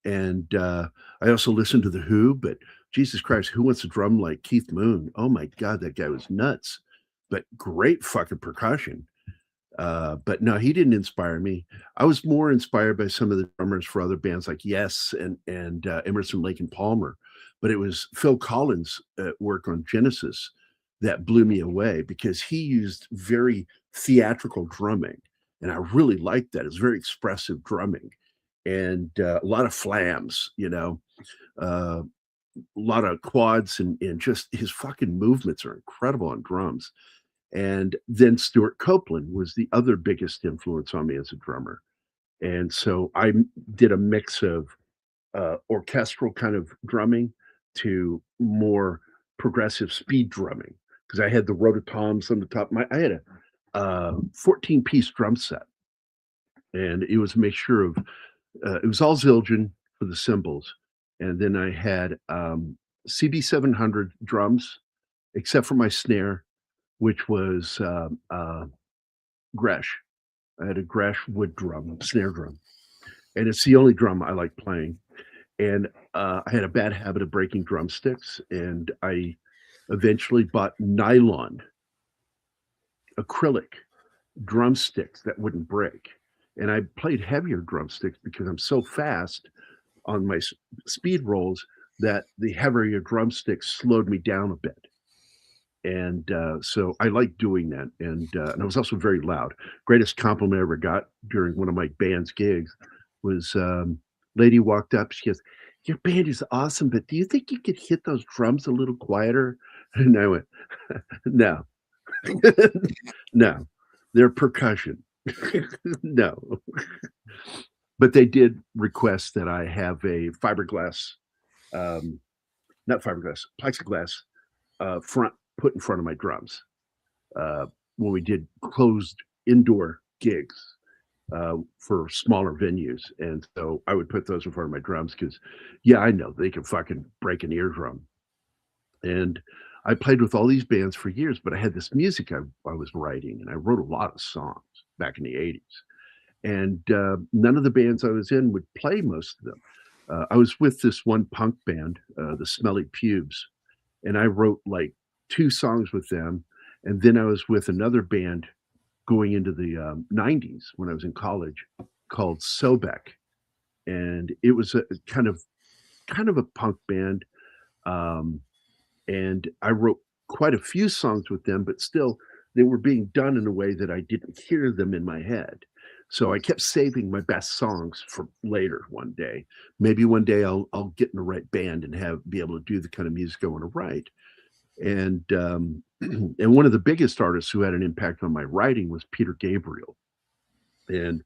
and I also listened to The Who. But Jesus Christ, who wants to drum like Keith Moon? Oh my God, that guy was nuts. But great fucking percussion. But no, he didn't inspire me. I was more inspired by some of the drummers for other bands like Yes and Emerson, Lake and Palmer. But it was Phil Collins' work on Genesis that blew me away because he used very theatrical drumming, and I really liked that. It's very expressive drumming, and a lot of flams, a lot of quads, and just his fucking movements are incredible on drums. And then Stuart Copeland was the other biggest influence on me as a drummer. And so I did a mix of orchestral kind of drumming to more progressive speed drumming because I had the rototoms on the top. I had a 14-piece drum set, and it was a mixture of it was all Zildjian for the cymbals, and then I had CB 700 drums, except for my snare, which was Gresh. I had a grass wood drum, snare drum, and it's the only drum I like playing. And I had a bad habit of breaking drumsticks, and I eventually bought nylon acrylic drumsticks that wouldn't break. And I played heavier drumsticks because I'm so fast on my speed rolls that the heavier drumsticks slowed me down a bit. And so I like doing that. And I was also very loud. Greatest compliment I ever got during one of my band's gigs was lady walked up. She goes, "Your band is awesome, but do you think you could hit those drums a little quieter?" And I went, "No, no, they're percussion. No." But they did request that I have a fiberglass, not fiberglass, plexiglass front put in front of my drums when we did closed indoor gigs for smaller venues. And so I would put those in front of my drums because, yeah, I know they can fucking break an eardrum. And I played with all these bands for years, but I had this music I was writing, and I wrote a lot of songs back in the 80s. And none of the bands I was in would play most of them. I was with this one punk band, the Smelly Pubes, and I wrote like 2 songs with them. And then I was with another band going into the 90s when I was in college called Sobek. And it was a kind of a punk band. And I wrote quite a few songs with them, but still they were being done in a way that I didn't hear them in my head. So I kept saving my best songs for later one day. Maybe one day I'll get in the right band and be able to do the kind of music I want to write. And and one of the biggest artists who had an impact on my writing was Peter Gabriel. And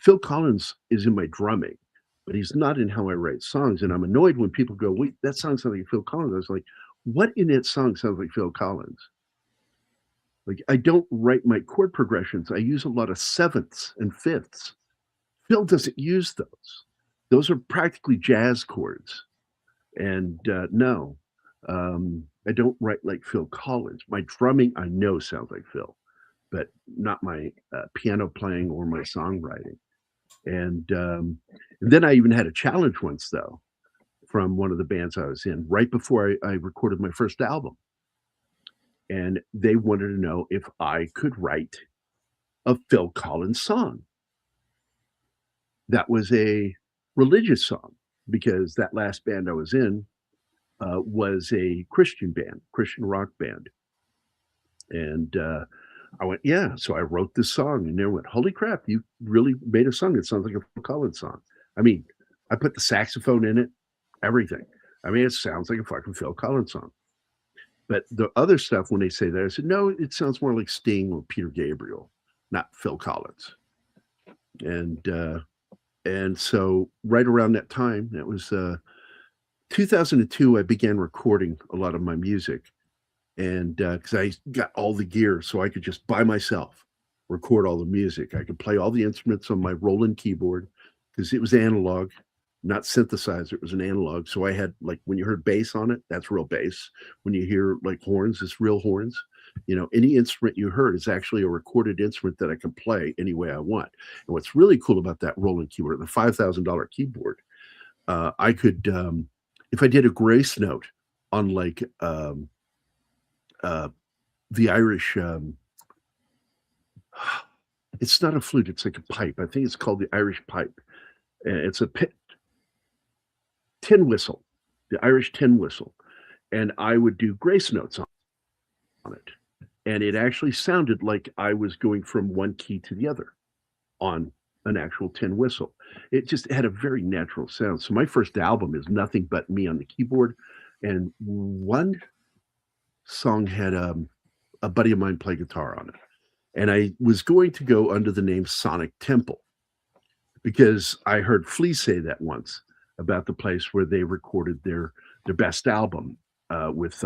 Phil Collins is in my drumming, but he's not in how I write songs. And I'm annoyed when people go, "Wait, that song sounds like Phil Collins." I was like, what in that song sounds like Phil Collins? Like, I don't write my chord progressions. I use a lot of sevenths and fifths. Phil doesn't use those. Those are practically jazz chords. And no, I don't write like Phil Collins. My drumming, I know, sounds like Phil, but not my piano playing or my songwriting. And then I even had a challenge once, though, from one of the bands I was in right before I recorded my first album. And they wanted to know if I could write a Phil Collins song. That was a religious song because that last band I was in was a Christian band, Christian rock band. And I went, yeah. So I wrote this song, and they went, "Holy crap, you really made a song that sounds like a Phil Collins song." I mean, I put the saxophone in it, everything. I mean, it sounds like a fucking Phil Collins song. But the other stuff, when they say that, I said, no, it sounds more like Sting or Peter Gabriel, not Phil Collins. And so right around that time, that was 2002, I began recording a lot of my music. And because I got all the gear, so I could just by myself record all the music. I could play all the instruments on my Roland keyboard because it was analog, not synthesizer. It was an analog. So I had, like, when you heard bass on it, that's real bass. When you hear like horns, it's real horns. You know, any instrument you heard is actually a recorded instrument that I can play any way I want. And what's really cool about that Roland keyboard, the $5,000 keyboard, I could, if I did a grace note on like the Irish, it's not a flute, it's like a pipe. I think it's called the Irish pipe. It's a tin whistle, the Irish tin whistle. And I would do grace notes on it. And it actually sounded like I was going from one key to the other on an actual tin whistle. It just had a very natural sound. So my first album is nothing but me on the keyboard. And one song had a buddy of mine play guitar on it. And I was going to go under the name Sonic Temple because I heard Flea say that once about the place where they recorded their best album with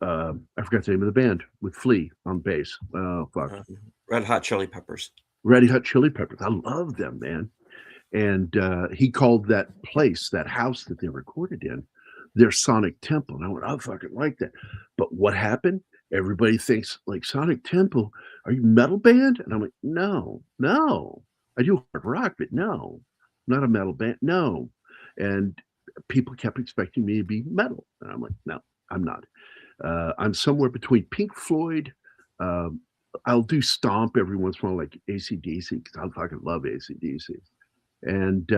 I forgot the name of the band, with Flea on bass. Oh fuck, Red Hot Chili Peppers. Red Hot Chili Peppers. I love them, man. And he called that place, that house that they recorded in, their Sonic Temple. And I went, I fucking like that. But what happened? Everybody thinks like Sonic Temple, are you metal band? And I'm like, no, no. I do hard rock, but no, not a metal band. No. And people kept expecting me to be metal. And I'm like, no, I'm not. I'm somewhere between Pink Floyd. Um, I'll do Stomp every once in a while, like AC/DC, because I fucking love AC/DC. And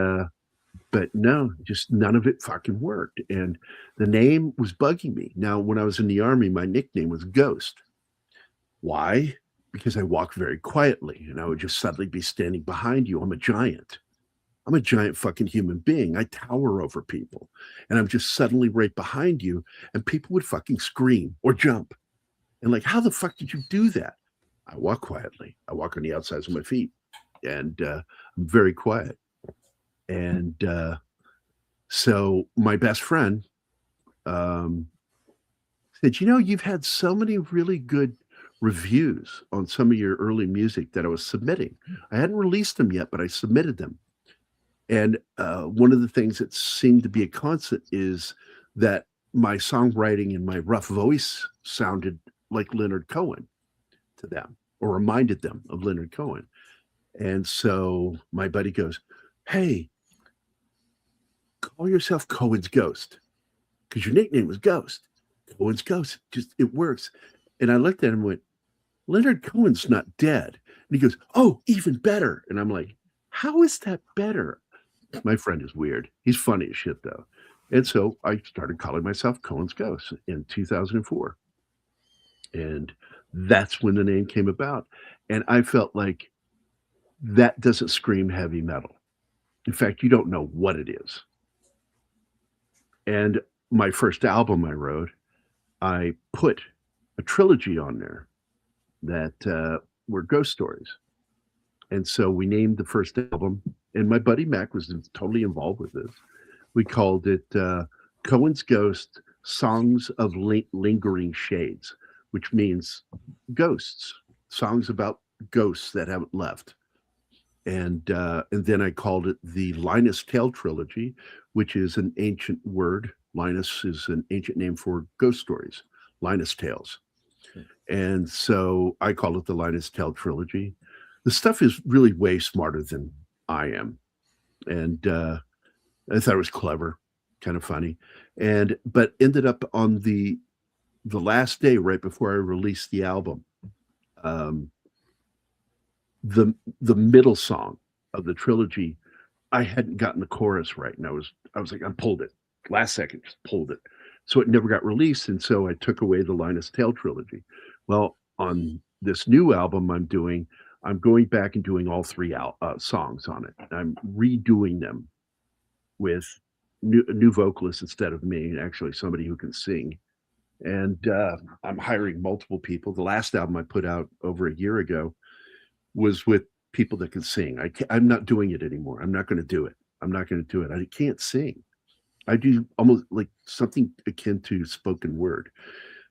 but no, just none of it fucking worked. And the name was bugging me. Now, when I was in the army, my nickname was Ghost. Why? Because I walk very quietly and I would just suddenly be standing behind you. I'm a giant. I'm a giant fucking human being. I tower over people and I'm just suddenly right behind you and people would fucking scream or jump. And like, how the fuck did you do that? I walk quietly. I walk on the outsides of my feet and I'm very quiet. And so my best friend said, you've had so many really good reviews on some of your early music that I was submitting. I hadn't released them yet, but I submitted them. And one of the things that seemed to be a constant is that my songwriting and my rough voice sounded like Leonard Cohen to them, or reminded them of Leonard Cohen. And so my buddy goes, hey, call yourself Cohen's Ghost, because your nickname was Ghost. Cohen's Ghost, just it works. And I looked at him and went, Leonard Cohen's not dead. And he goes, oh, even better. And I'm like, how is that better? My friend is weird. He's funny as shit, though. And so I started calling myself Cohen's Ghost in 2004. And that's when the name came about. And I felt like that doesn't scream heavy metal. In fact, you don't know what it is. And my first album I wrote, I put a trilogy on there that were ghost stories. And so we named the first album, and my buddy Mac was totally involved with this. We called it Cohen's Ghost Songs of Lingering Shades, which means ghosts, songs about ghosts that haven't left. And then I called it the Linus Tale Trilogy, which is an ancient word. Linus is an ancient name for ghost stories, Linus Tales. And so I call it the Linus Tale Trilogy. The stuff is really way smarter than I am. And I thought it was clever, kind of funny. But ended up on the last day, right before I released the album, the middle song of the trilogy, I hadn't gotten the chorus right. And I was like, I pulled it. Last second, just pulled it. So it never got released. And so I took away the Linus Tale Trilogy. Well, on this new album I'm going back and doing all three songs on it. I'm redoing them with new vocalists instead of me, actually somebody who can sing. And I'm hiring multiple people. The last album I put out over a year ago was with people that can sing. I'm not doing it anymore. I'm not going to do it. I can't sing. I do almost like something akin to spoken word.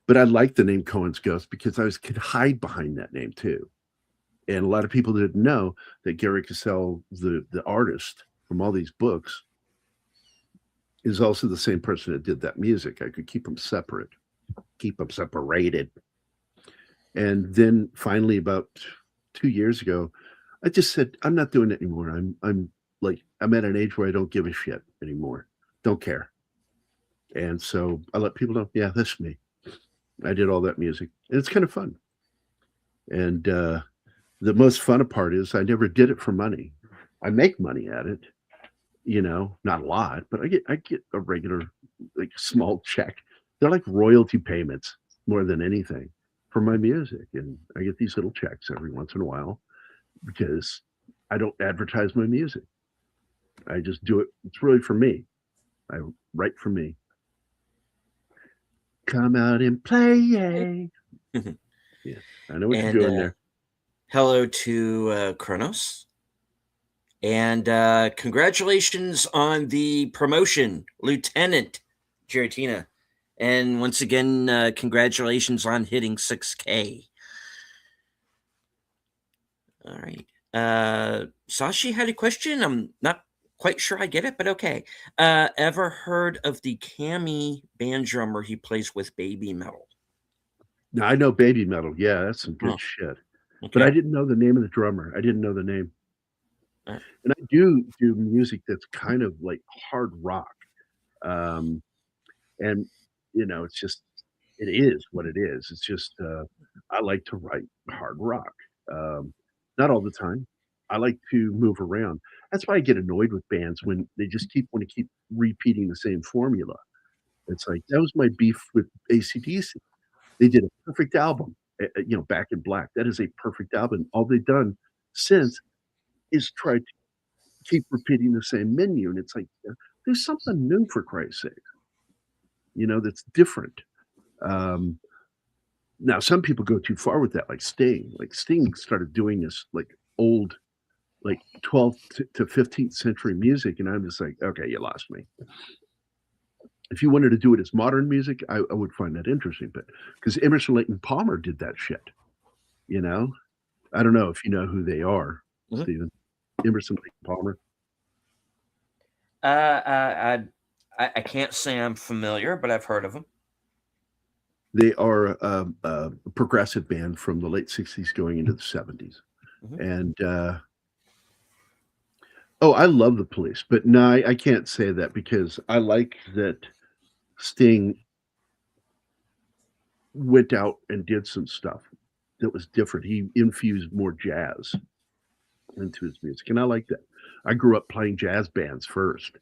But I like the name Cohen's Ghost because could hide behind that name too. And a lot of people didn't know that Gerry Kissel, the artist from all these books, is also the same person that did that music. I could keep them separated. And then finally, about 2 years ago, I just said, I'm not doing it anymore. I'm at an age where I don't give a shit anymore. Don't care. And so I let people know, yeah, that's me. I did all that music. And it's kind of fun. And the most fun part is I never did it for money. I make money at it, not a lot, but I get a regular, like small check. They're like royalty payments more than anything for my music. And I get these little checks every once in a while because I don't advertise my music. I just do it. It's really for me. I write for me. Come out and play. Yeah, I know what you're doing there. Hello to Kronos. And congratulations on the promotion, Lieutenant Gerry. And once again, congratulations on hitting 6K. All right. Sashi had a question. I'm not quite sure I get it, but okay. Ever heard of the Cammy band drummer he plays with Baby Metal? Now I know Baby Metal. Yeah, that's some good Oh, shit. But I okay. didn't know the name of the drummer. I didn't know the name. Uh, And I do music that's kind of like hard rock. Um, and it's just it is what it is. It's just I like to write hard rock. Um, not all the time. I like to move around. That's why I get annoyed with bands when they just keep repeating the same formula. It's like that was my beef with AC/DC. They did a perfect album, Back in Black. That is a perfect album. All they've done since is try to keep repeating the same menu, and it's like, there's something new for Christ's sake, that's different. Um, Now some people go too far with that, like Sting. Like Sting started doing this like old, like 12th to 15th century music, and I'm just like, okay, you lost me. If you wanted to do it as modern music, I would find that interesting, but because Emerson Lake and Palmer did that shit, you know? I don't know if you know who they are, mhm. Stephen. Emerson Lake and Palmer. I can't say I'm familiar, but I've heard of them. They are a progressive band from the late 60s going into the 70s. Mhm. And oh, I love the Police, but no, I can't say that because I like that Sting went out and did some stuff that was different. He infused more jazz into his music, and I like that. I grew up playing jazz bands first,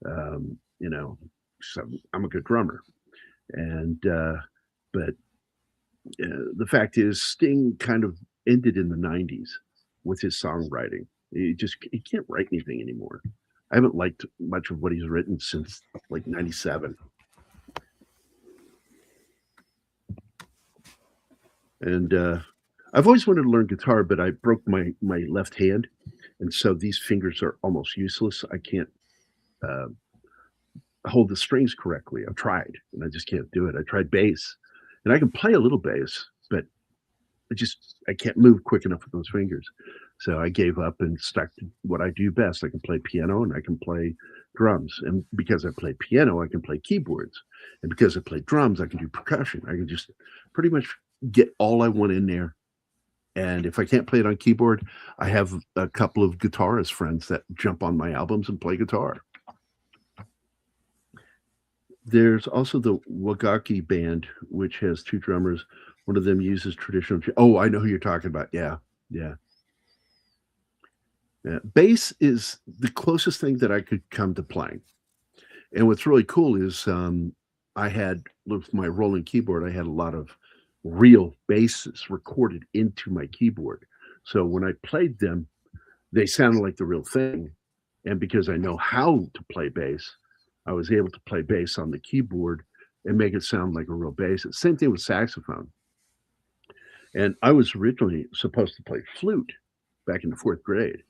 um, you know, so I'm a good drummer, and but the fact is, Sting kind of ended in the '90s with his songwriting. He can't write anything anymore. I haven't liked much of what he's written since like '97, and I've always wanted to learn guitar, but I broke my left hand, and so these fingers are almost useless. I can't uh, hold the strings correctly. I've tried, and I just can't do it. I tried bass, and I can play a little bass, but I can't move quick enough with those fingers. So I gave up and stuck to what I do best. I can play piano and I can play drums. And because I play piano, I can play keyboards. And because I play drums, I can do percussion. I can just pretty much get all I want in there. And if I can't play it on keyboard, I have a couple of guitarist friends that jump on my albums and play guitar. There's also the Wagaki band, which has two drummers. One of them uses traditional. Oh, I know who you're talking about. Yeah, yeah, yeah. Bass is the closest thing that I could come to playing. And what's really cool is I had with my rolling keyboard, I had a lot of real basses recorded into my keyboard. So when I played them, they sounded like the real thing. And because I know how to play bass, I was able to play bass on the keyboard and make it sound like a real bass. Same thing with saxophone. And I was originally supposed to play flute back in the fourth grade,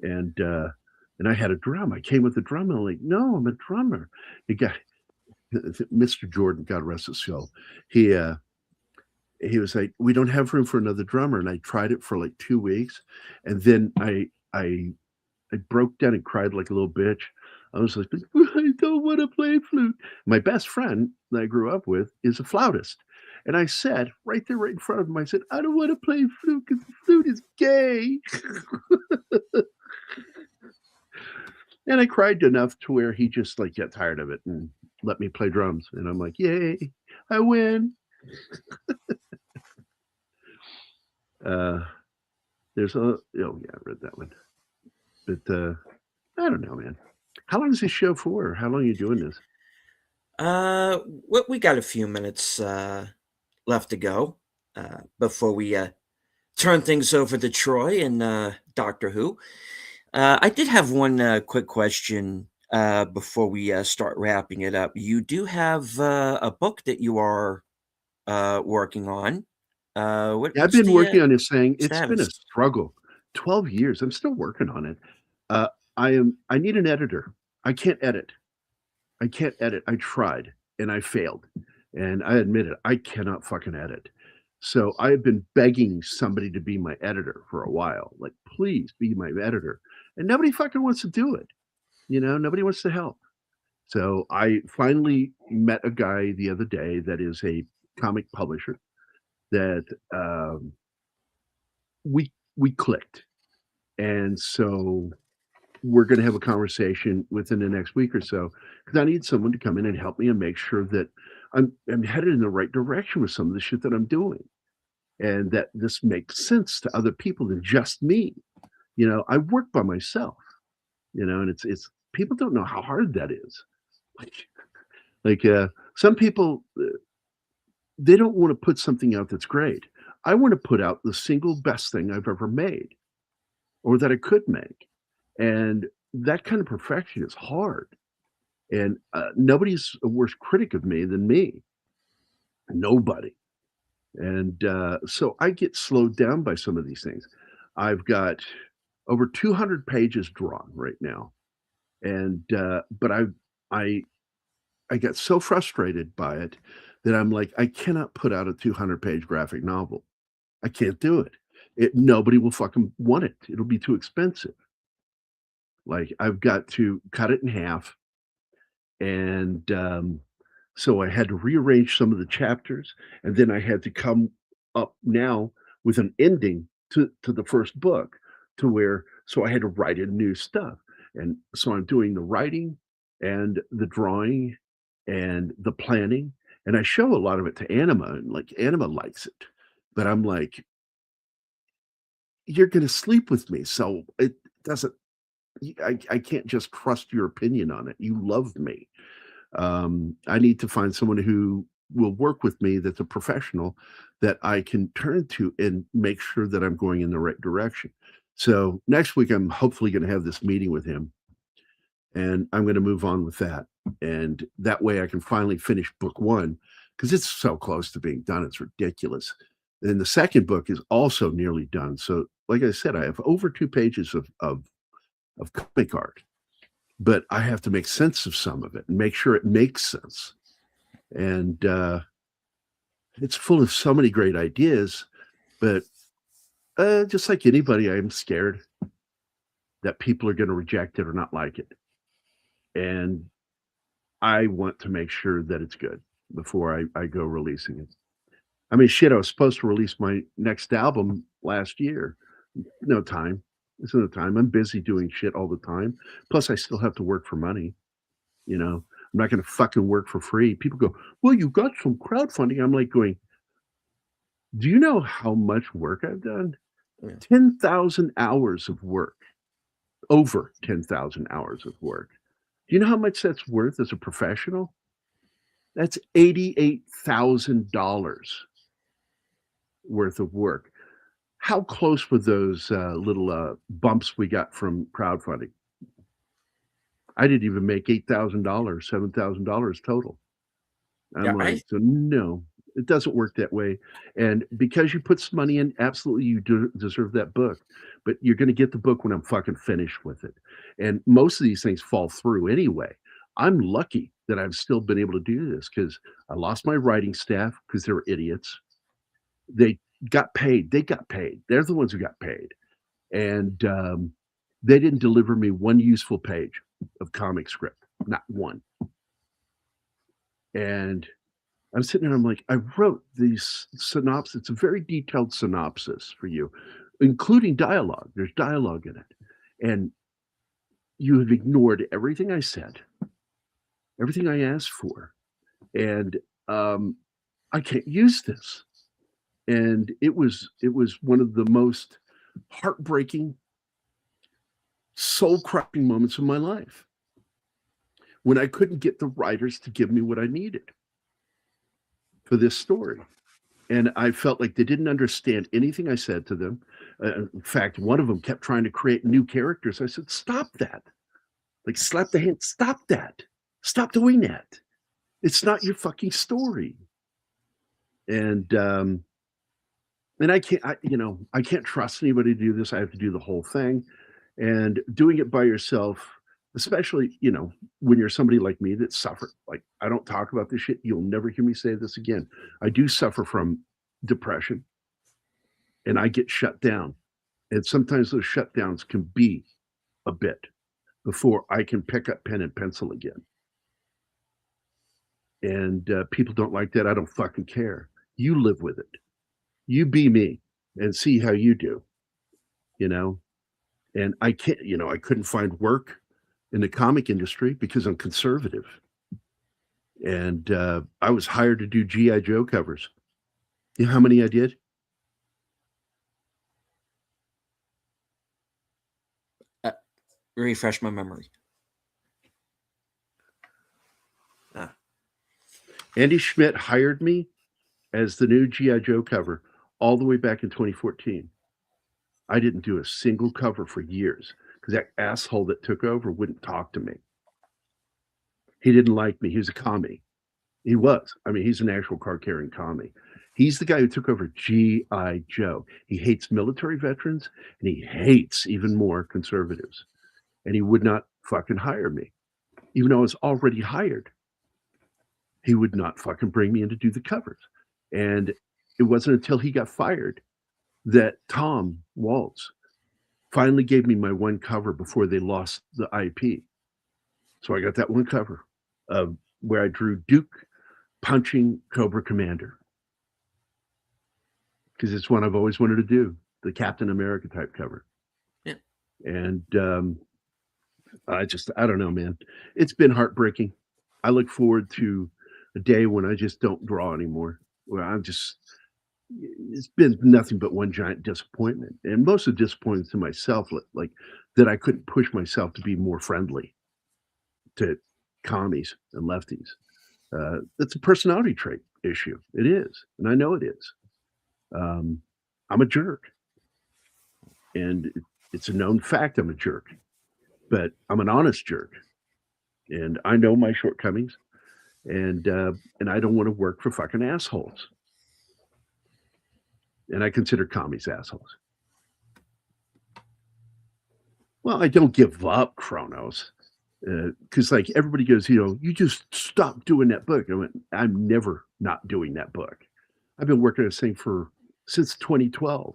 and I had a drum. I came with a drum, and I'm like, no, I'm a drummer. The guy, Mr. Jordan, God rest his soul, he was like, we don't have room for another drummer, and I tried it for like 2 weeks, and then I broke down and cried like a little bitch. I was like, I don't want to play flute. My best friend that I grew up with is a flautist. And I said, right there, right in front of him, I said, I don't want to play flute because the flute is gay. And I cried enough to where he just like got tired of it and let me play drums. And I'm like, yay, I win. Uh, oh yeah, I read that one. But I don't know, man. How long is this show for? How long are you doing this? We got a few minutes left to go before we turn things over to Troy and Doctor Who. I did have one quick question before we start wrapping it up. You do have a book that you are working on. Yeah, I've What's been the working on this thing. It's been a status? struggle. 12 years. I'm still working on it. Uh, I need an editor. I can't edit. I can't edit. I tried and I failed. And I admit it. I cannot fucking edit. So I've been begging somebody to be my editor for a while. Like, please be my editor. And nobody fucking wants to do it. Nobody wants to help. So I finally met a guy the other day that is a comic publisher, that we clicked, and so we're going to have a conversation within the next week or so because I need someone to come in and help me and make sure that I'm headed in the right direction with some of the shit that I'm doing, and that this makes sense to other people than just me. I work by myself, and it's people don't know how hard that is. Like, some people, they don't want to put something out that's great. I want to put out the single best thing I've ever made or that I could make. And that kind of perfection is hard. And nobody's a worse critic of me than me. Nobody. And so I get slowed down by some of these things. I've got over 200 pages drawn right now. And but I got so frustrated by it that I'm like, I cannot put out a 200-page graphic novel. I can't do it. Nobody will fucking want it. It'll be too expensive. Like I've got to cut it in half, and so I had to rearrange some of the chapters, and then I had to come up now with an ending to the first book, to where so I had to write in new stuff, and so I'm doing the writing and the drawing and the planning, and I show a lot of it to Anima, and like Anima likes it, but I'm like, you're going to sleep with me, so it doesn't. I can't just trust your opinion on it. You love me. I need to find someone who will work with me that's a professional that I can turn to and make sure that I'm going in the right direction. So next week, I'm hopefully going to have this meeting with him, and I'm going to move on with that. And that way I can finally finish book one because it's so close to being done. It's ridiculous. And the second book is also nearly done. So, like I said, I have over 2 pages of comic art, but I have to make sense of some of it and make sure it makes sense. And it's full of so many great ideas, but just like anybody, I'm scared that people are going to reject it or not like it. And I want to make sure that it's good before I go releasing it. I mean, shit, I was supposed to release my next album last year. No time. There's no time. I'm busy doing shit all the time. Plus, I still have to work for money. I'm not going to fucking work for free. People go, well, you got some crowdfunding. I'm like going, do you know how much work I've done? Yeah. 10,000 hours of work. Over 10,000 hours of work. Do you know how much that's worth as a professional? That's $88,000 worth of work. How close were those little bumps we got from crowdfunding? I didn't even make $8,000, $7,000 total. Yeah, I'm like, so no, it doesn't work that way. And because you put some money in, absolutely you deserve that book. But you're going to get the book when I'm fucking finished with it. And most of these things fall through anyway. I'm lucky that I've still been able to do this because I lost my writing staff because they were idiots. They got paid. They got paid. They're the ones who got paid. And they didn't deliver me one useful page of comic script, not one. And I'm sitting there, I'm like, I wrote these synopsis. It's a very detailed synopsis for you, including dialogue. There's dialogue in it. And you have ignored everything I said, everything I asked for. And I can't use this. And it was one of the most heartbreaking, soul-crushing moments of my life when I couldn't get the writers to give me what I needed for this story. And I felt like they didn't understand anything I said to them. In fact, one of them kept trying to create new characters. I said, stop that. Like, slap the hand, stop that. Stop doing that. It's not your fucking story. And I can't trust anybody to do this. I have to do the whole thing. And doing it by yourself, especially, when you're somebody like me that suffered, like, I don't talk about this shit. You'll never hear me say this again. I do suffer from depression and I get shut down. And sometimes those shutdowns can be a bit before I can pick up pen and pencil again. And people don't like that. I don't fucking care. You live with it. You be me and see how you do, you know? And I can't, I couldn't find work in the comic industry because I'm conservative. And I was hired to do G.I. Joe covers. You know how many I did? Refresh my memory. Andy Schmidt hired me as the new G.I. Joe cover all the way back in 2014. I didn't do a single cover for years because that asshole that took over wouldn't talk to me. He didn't like me. He was a commie. He was. I mean, he's an actual card-carrying commie. He's the guy who took over G.I. Joe. He hates military veterans, and he hates even more conservatives. And he would not fucking hire me, even though I was already hired. He would not fucking bring me in to do the covers. And it wasn't until he got fired that Tom Waltz finally gave me my one cover before they lost the IP. So I got that one cover of where I drew Duke punching Cobra Commander. Because it's one I've always wanted to do, the Captain America type cover. Yeah. And I don't know, man. It's been heartbreaking. I look forward to a day when I just don't draw anymore, where it's been nothing but one giant disappointment. And most of the disappointment to myself, like that I couldn't push myself to be more friendly to commies and lefties. It's a personality trait issue. It is. And I know it is. I'm a jerk. And it's a known fact I'm a jerk. But I'm an honest jerk. And I know my shortcomings. And I don't want to work for fucking assholes. And I consider commies assholes. Well, I don't give up, Kronos. Because like everybody goes, you just stop doing that book. I went, I'm never not doing that book. I've been working on this thing since 2012,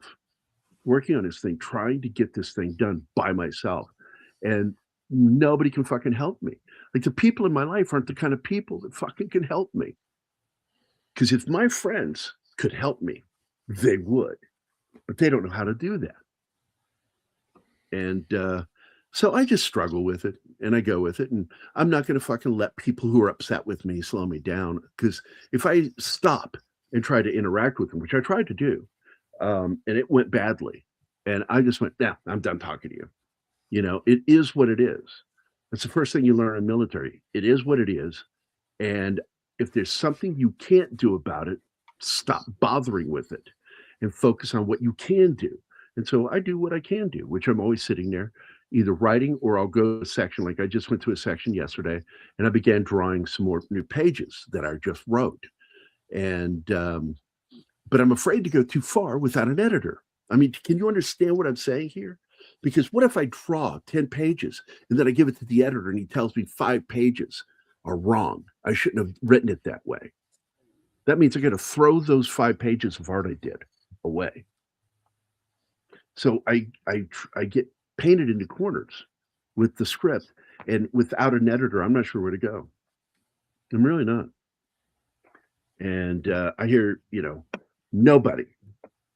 working on this thing, trying to get this thing done by myself. And nobody can fucking help me. Like the people in my life aren't the kind of people that fucking can help me. Because if my friends could help me, they would. But they don't know how to do that. And so I just struggle with it and I go with it. And I'm not going to fucking let people who are upset with me slow me down. Because if I stop and try to interact with them, which I tried to do, and it went badly, and I just went, nah, I'm done talking to you. It is what it is. That's the first thing you learn in military. It is what it is. And if there's something you can't do about it, stop bothering with it and focus on what you can do. And so I do what I can do, which I'm always sitting there, either writing or I'll go to a section. Like I just went to a section yesterday and I began drawing some more new pages that I just wrote. And, but I'm afraid to go too far without an editor. I mean, can you understand what I'm saying here? Because what if I draw 10 pages and then I give it to the editor and he tells me 5 pages are wrong? I shouldn't have written it that way. That means I got to throw those 5 pages of art I did away. So I get painted into corners with the script, and without an editor, I'm not sure where to go. I'm really not. And I hear, nobody.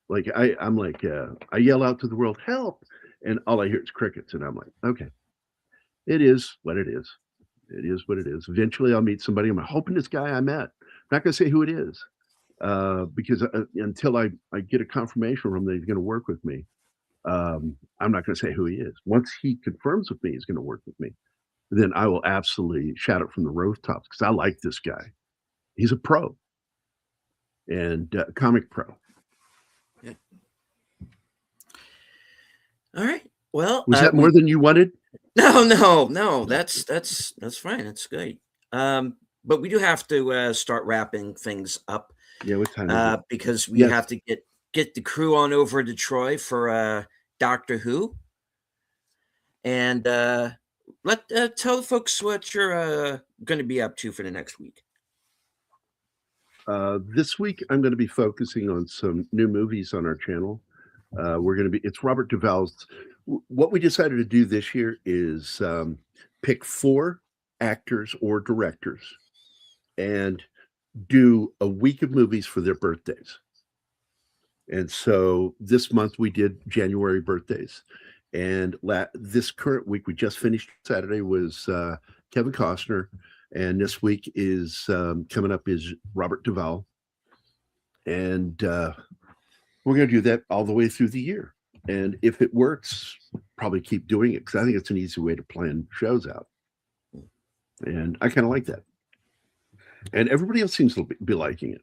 Like I'm like, I yell out to the world, help, and all I hear is crickets, and I'm like, okay, it is what it is. It is what it is. Eventually, I'll meet somebody. I'm hoping this guy I met. I'm not going to say who it is, because until I get a confirmation from him that he's going to work with me, I'm not going to say who he is. Once he confirms with me he's going to work with me, then I will absolutely shout it from the rooftops because I like this guy. He's a pro and comic pro. Yeah. All right. Well, was that more than you wanted? No. That's fine. That's great. But we do have to start wrapping things up. Yeah, what time? Because we have to get the crew on over to Troy for Doctor Who, and tell the folks what you're going to be up to for the next week. This week, I'm going to be focusing on some new movies on our channel. It's Robert Duvall's. What we decided to do this year is pick 4 actors or directors and do a week of movies for their birthdays. And so this month we did January birthdays. And this current week, we just finished Saturday, was Kevin Costner. And this week is coming up is Robert Duvall. And we're going to do that all the way through the year. And if it works, probably keep doing it, because I think it's an easy way to plan shows out. And I kind of like that. And everybody else seems to be liking it.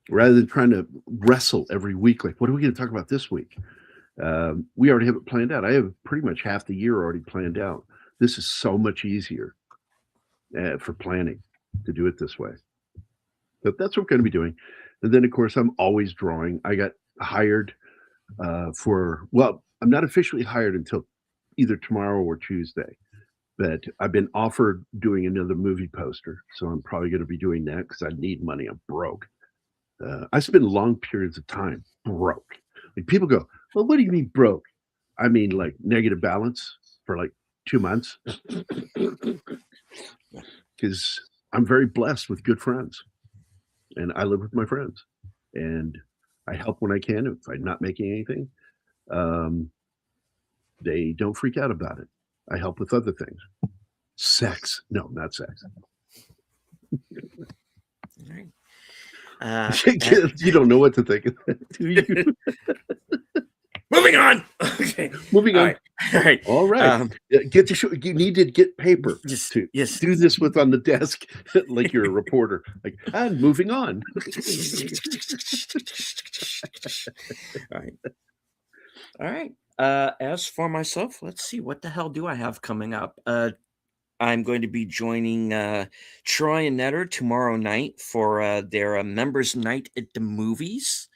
Rather than trying to wrestle every week, like, what are we going to talk about this week? We already have it planned out. I have pretty much half the year already planned out. This is so much easier for planning to do it this way. But that's what we're going to be doing. And then, of course, I'm always drawing. I got hired I'm not officially hired until either tomorrow or Tuesday. But I've been offered doing another movie poster. So I'm probably going to be doing that because I need money. I'm broke. I spend long periods of time broke. Like, people go, well, what do you mean broke? I mean, like, negative balance for like 2 months. Because I'm very blessed with good friends. And I live with my friends. And I help when I can. If I'm not making anything, they don't freak out about it. I help with other things. Sex. No, not sex. All right. You don't know what to think of that, do you? Moving on. Okay. Moving on. All right. All right. Get the show. You need to get paper to do this with on the desk, like you're a reporter. Like, and moving on. All right. All right. As for myself, let's see, what the hell do I have coming up? I'm going to be joining Troy and Netter tomorrow night for their members' night at the movies.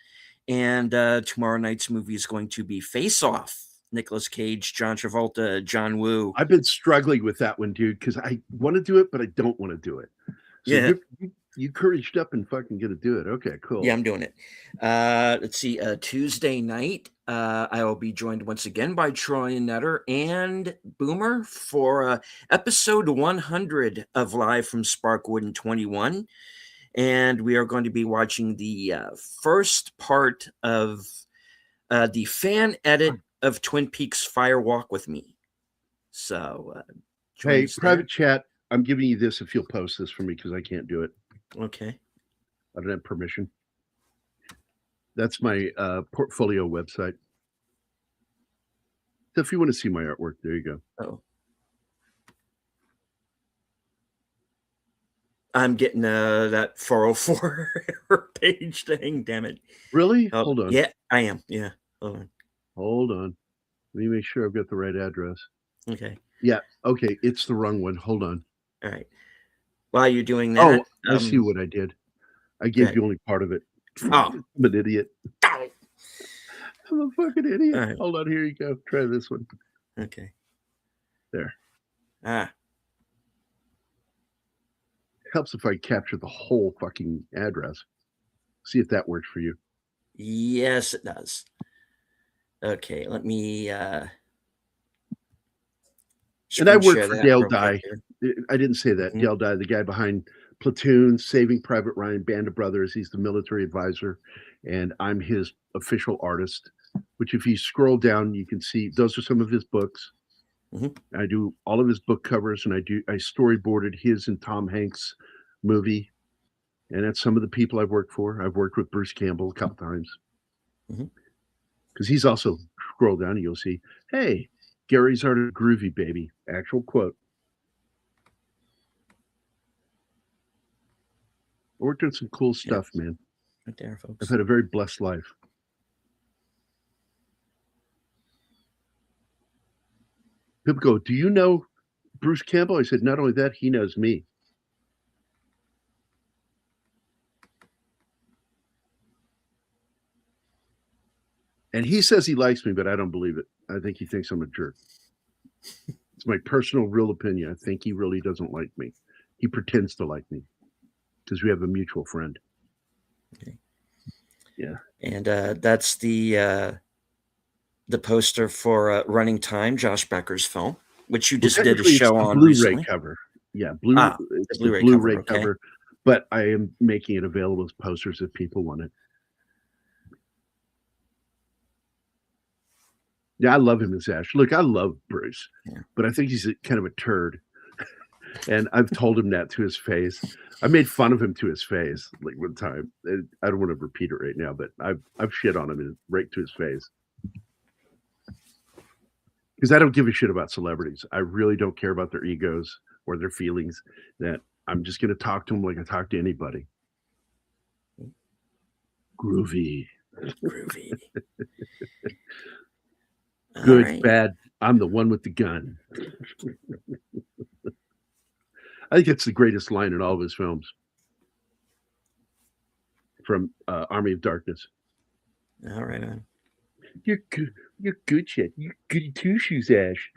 And tomorrow night's movie is going to be Face Off. Nicolas Cage, John Travolta, John Woo. I've been struggling with that one, dude, because I want to do it, but I don't want to do it. So yeah. You couraged up and fucking going to do it. Okay, cool. Yeah, I'm doing it. Let's see. Tuesday night, I will be joined once again by Troy and Netter and Boomer for episode 100 of Live from Sparkwood in 21. And we are going to be watching the first part of the fan edit of Twin Peaks Fire Walk with Me. So, hey, private chat, I'm giving you this if you'll post this for me, because I can't do it. Okay. I don't have permission. That's my portfolio website. So if you want to see my artwork, there you go. Oh. I'm getting that 404 error page thing. Damn it. Really? Oh, hold on. Yeah, I am. Yeah. Hold on. Hold on. Let me make sure I've got the right address. Okay. Yeah. Okay. It's the wrong one. Hold on. All right. While you're doing that. Oh, I see what I did. I gave you only part of it. Oh. I'm an idiot. I'm a fucking idiot. Right. Hold on. Here you go. Try this one. Okay. There. Helps if I capture the whole fucking address. See if that works for you. Yes, it does. Okay, let me and I work for Dale Dye. I didn't say that. Dale Dye, the guy behind Platoon, Saving Private Ryan, Band of Brothers. He's the military advisor, and I'm his official artist, which if you scroll down, you can see those are some of his books. I do all of his book covers, and I storyboarded his and Tom Hanks movie, and that's some of the people I've worked for. I've worked with Bruce Campbell a couple times, because he's also, scroll down and you'll see, hey, Gerry's art of groovy, baby. Actual quote. I worked on some cool stuff, man. Right there, folks. I've had a very blessed life. People go, do you know Bruce Campbell? I said, not only that, he knows me. And he says he likes me, but I don't believe it. I think he thinks I'm a jerk. It's my personal, real opinion. I think he really doesn't like me. He pretends to like me because we have a mutual friend. Okay. Yeah. And that's the poster for Running Time, Josh Becker's film, which you just did a show on Blu-ray recently. Cover. Yeah, Blu-ray Blu-ray cover. But I am making it available as posters if people want it. Yeah, I love him as Ash. Look, I love Bruce, Yeah. but I think he's kind of a turd. And I've told him that to his face. I made fun of him to his face like one time. I don't want to repeat it right now, but I've shit on him right to his face. Because I don't give a shit about celebrities. I really don't care about their egos or their feelings. That I'm just going to talk to them like I talk to anybody. Groovy. Groovy. Good, right. bad. I'm the one with the gun. I think it's the greatest line in all of his films. From Army of Darkness. All right, man. You're good. You're good shit. You're goody two shoes, Ash.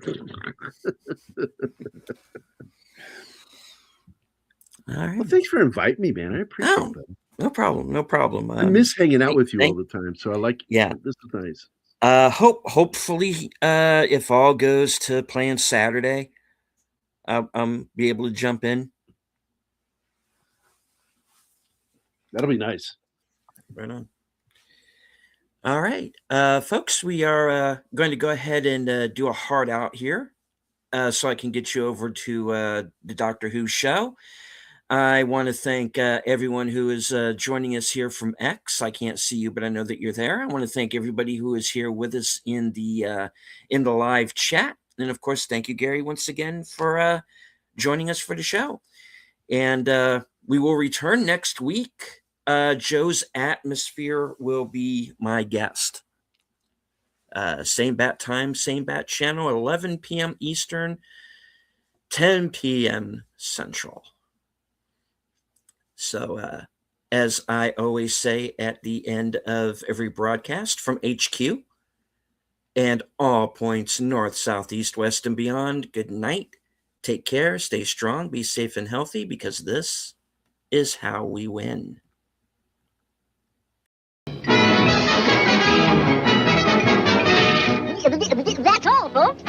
All right. Well, thanks for inviting me, man. I appreciate it. No problem. No problem. I miss hanging out with you all the time. So I like. Yeah, this is nice. Hopefully, if all goes to plan Saturday, I'll be able to jump in. That'll be nice. Right on. All right, folks, we are going to go ahead and do a hard out here, so I can get you over to the Doctor Who show. I want to thank everyone who is joining us here from X. I can't see you, but I know that you're there. I want to thank everybody who is here with us in the live chat, and of course, thank you, Gerry, once again for joining us for the show. And we will return next week. Joe's Atmosphere will be my guest. Same bat time, same bat channel, 11 p.m. Eastern, 10 p.m. Central. So, as I always say at the end of every broadcast from HQ and all points north, south, east, west, and beyond, good night. Take care, stay strong, be safe and healthy, because this is how we win. That's all, folks.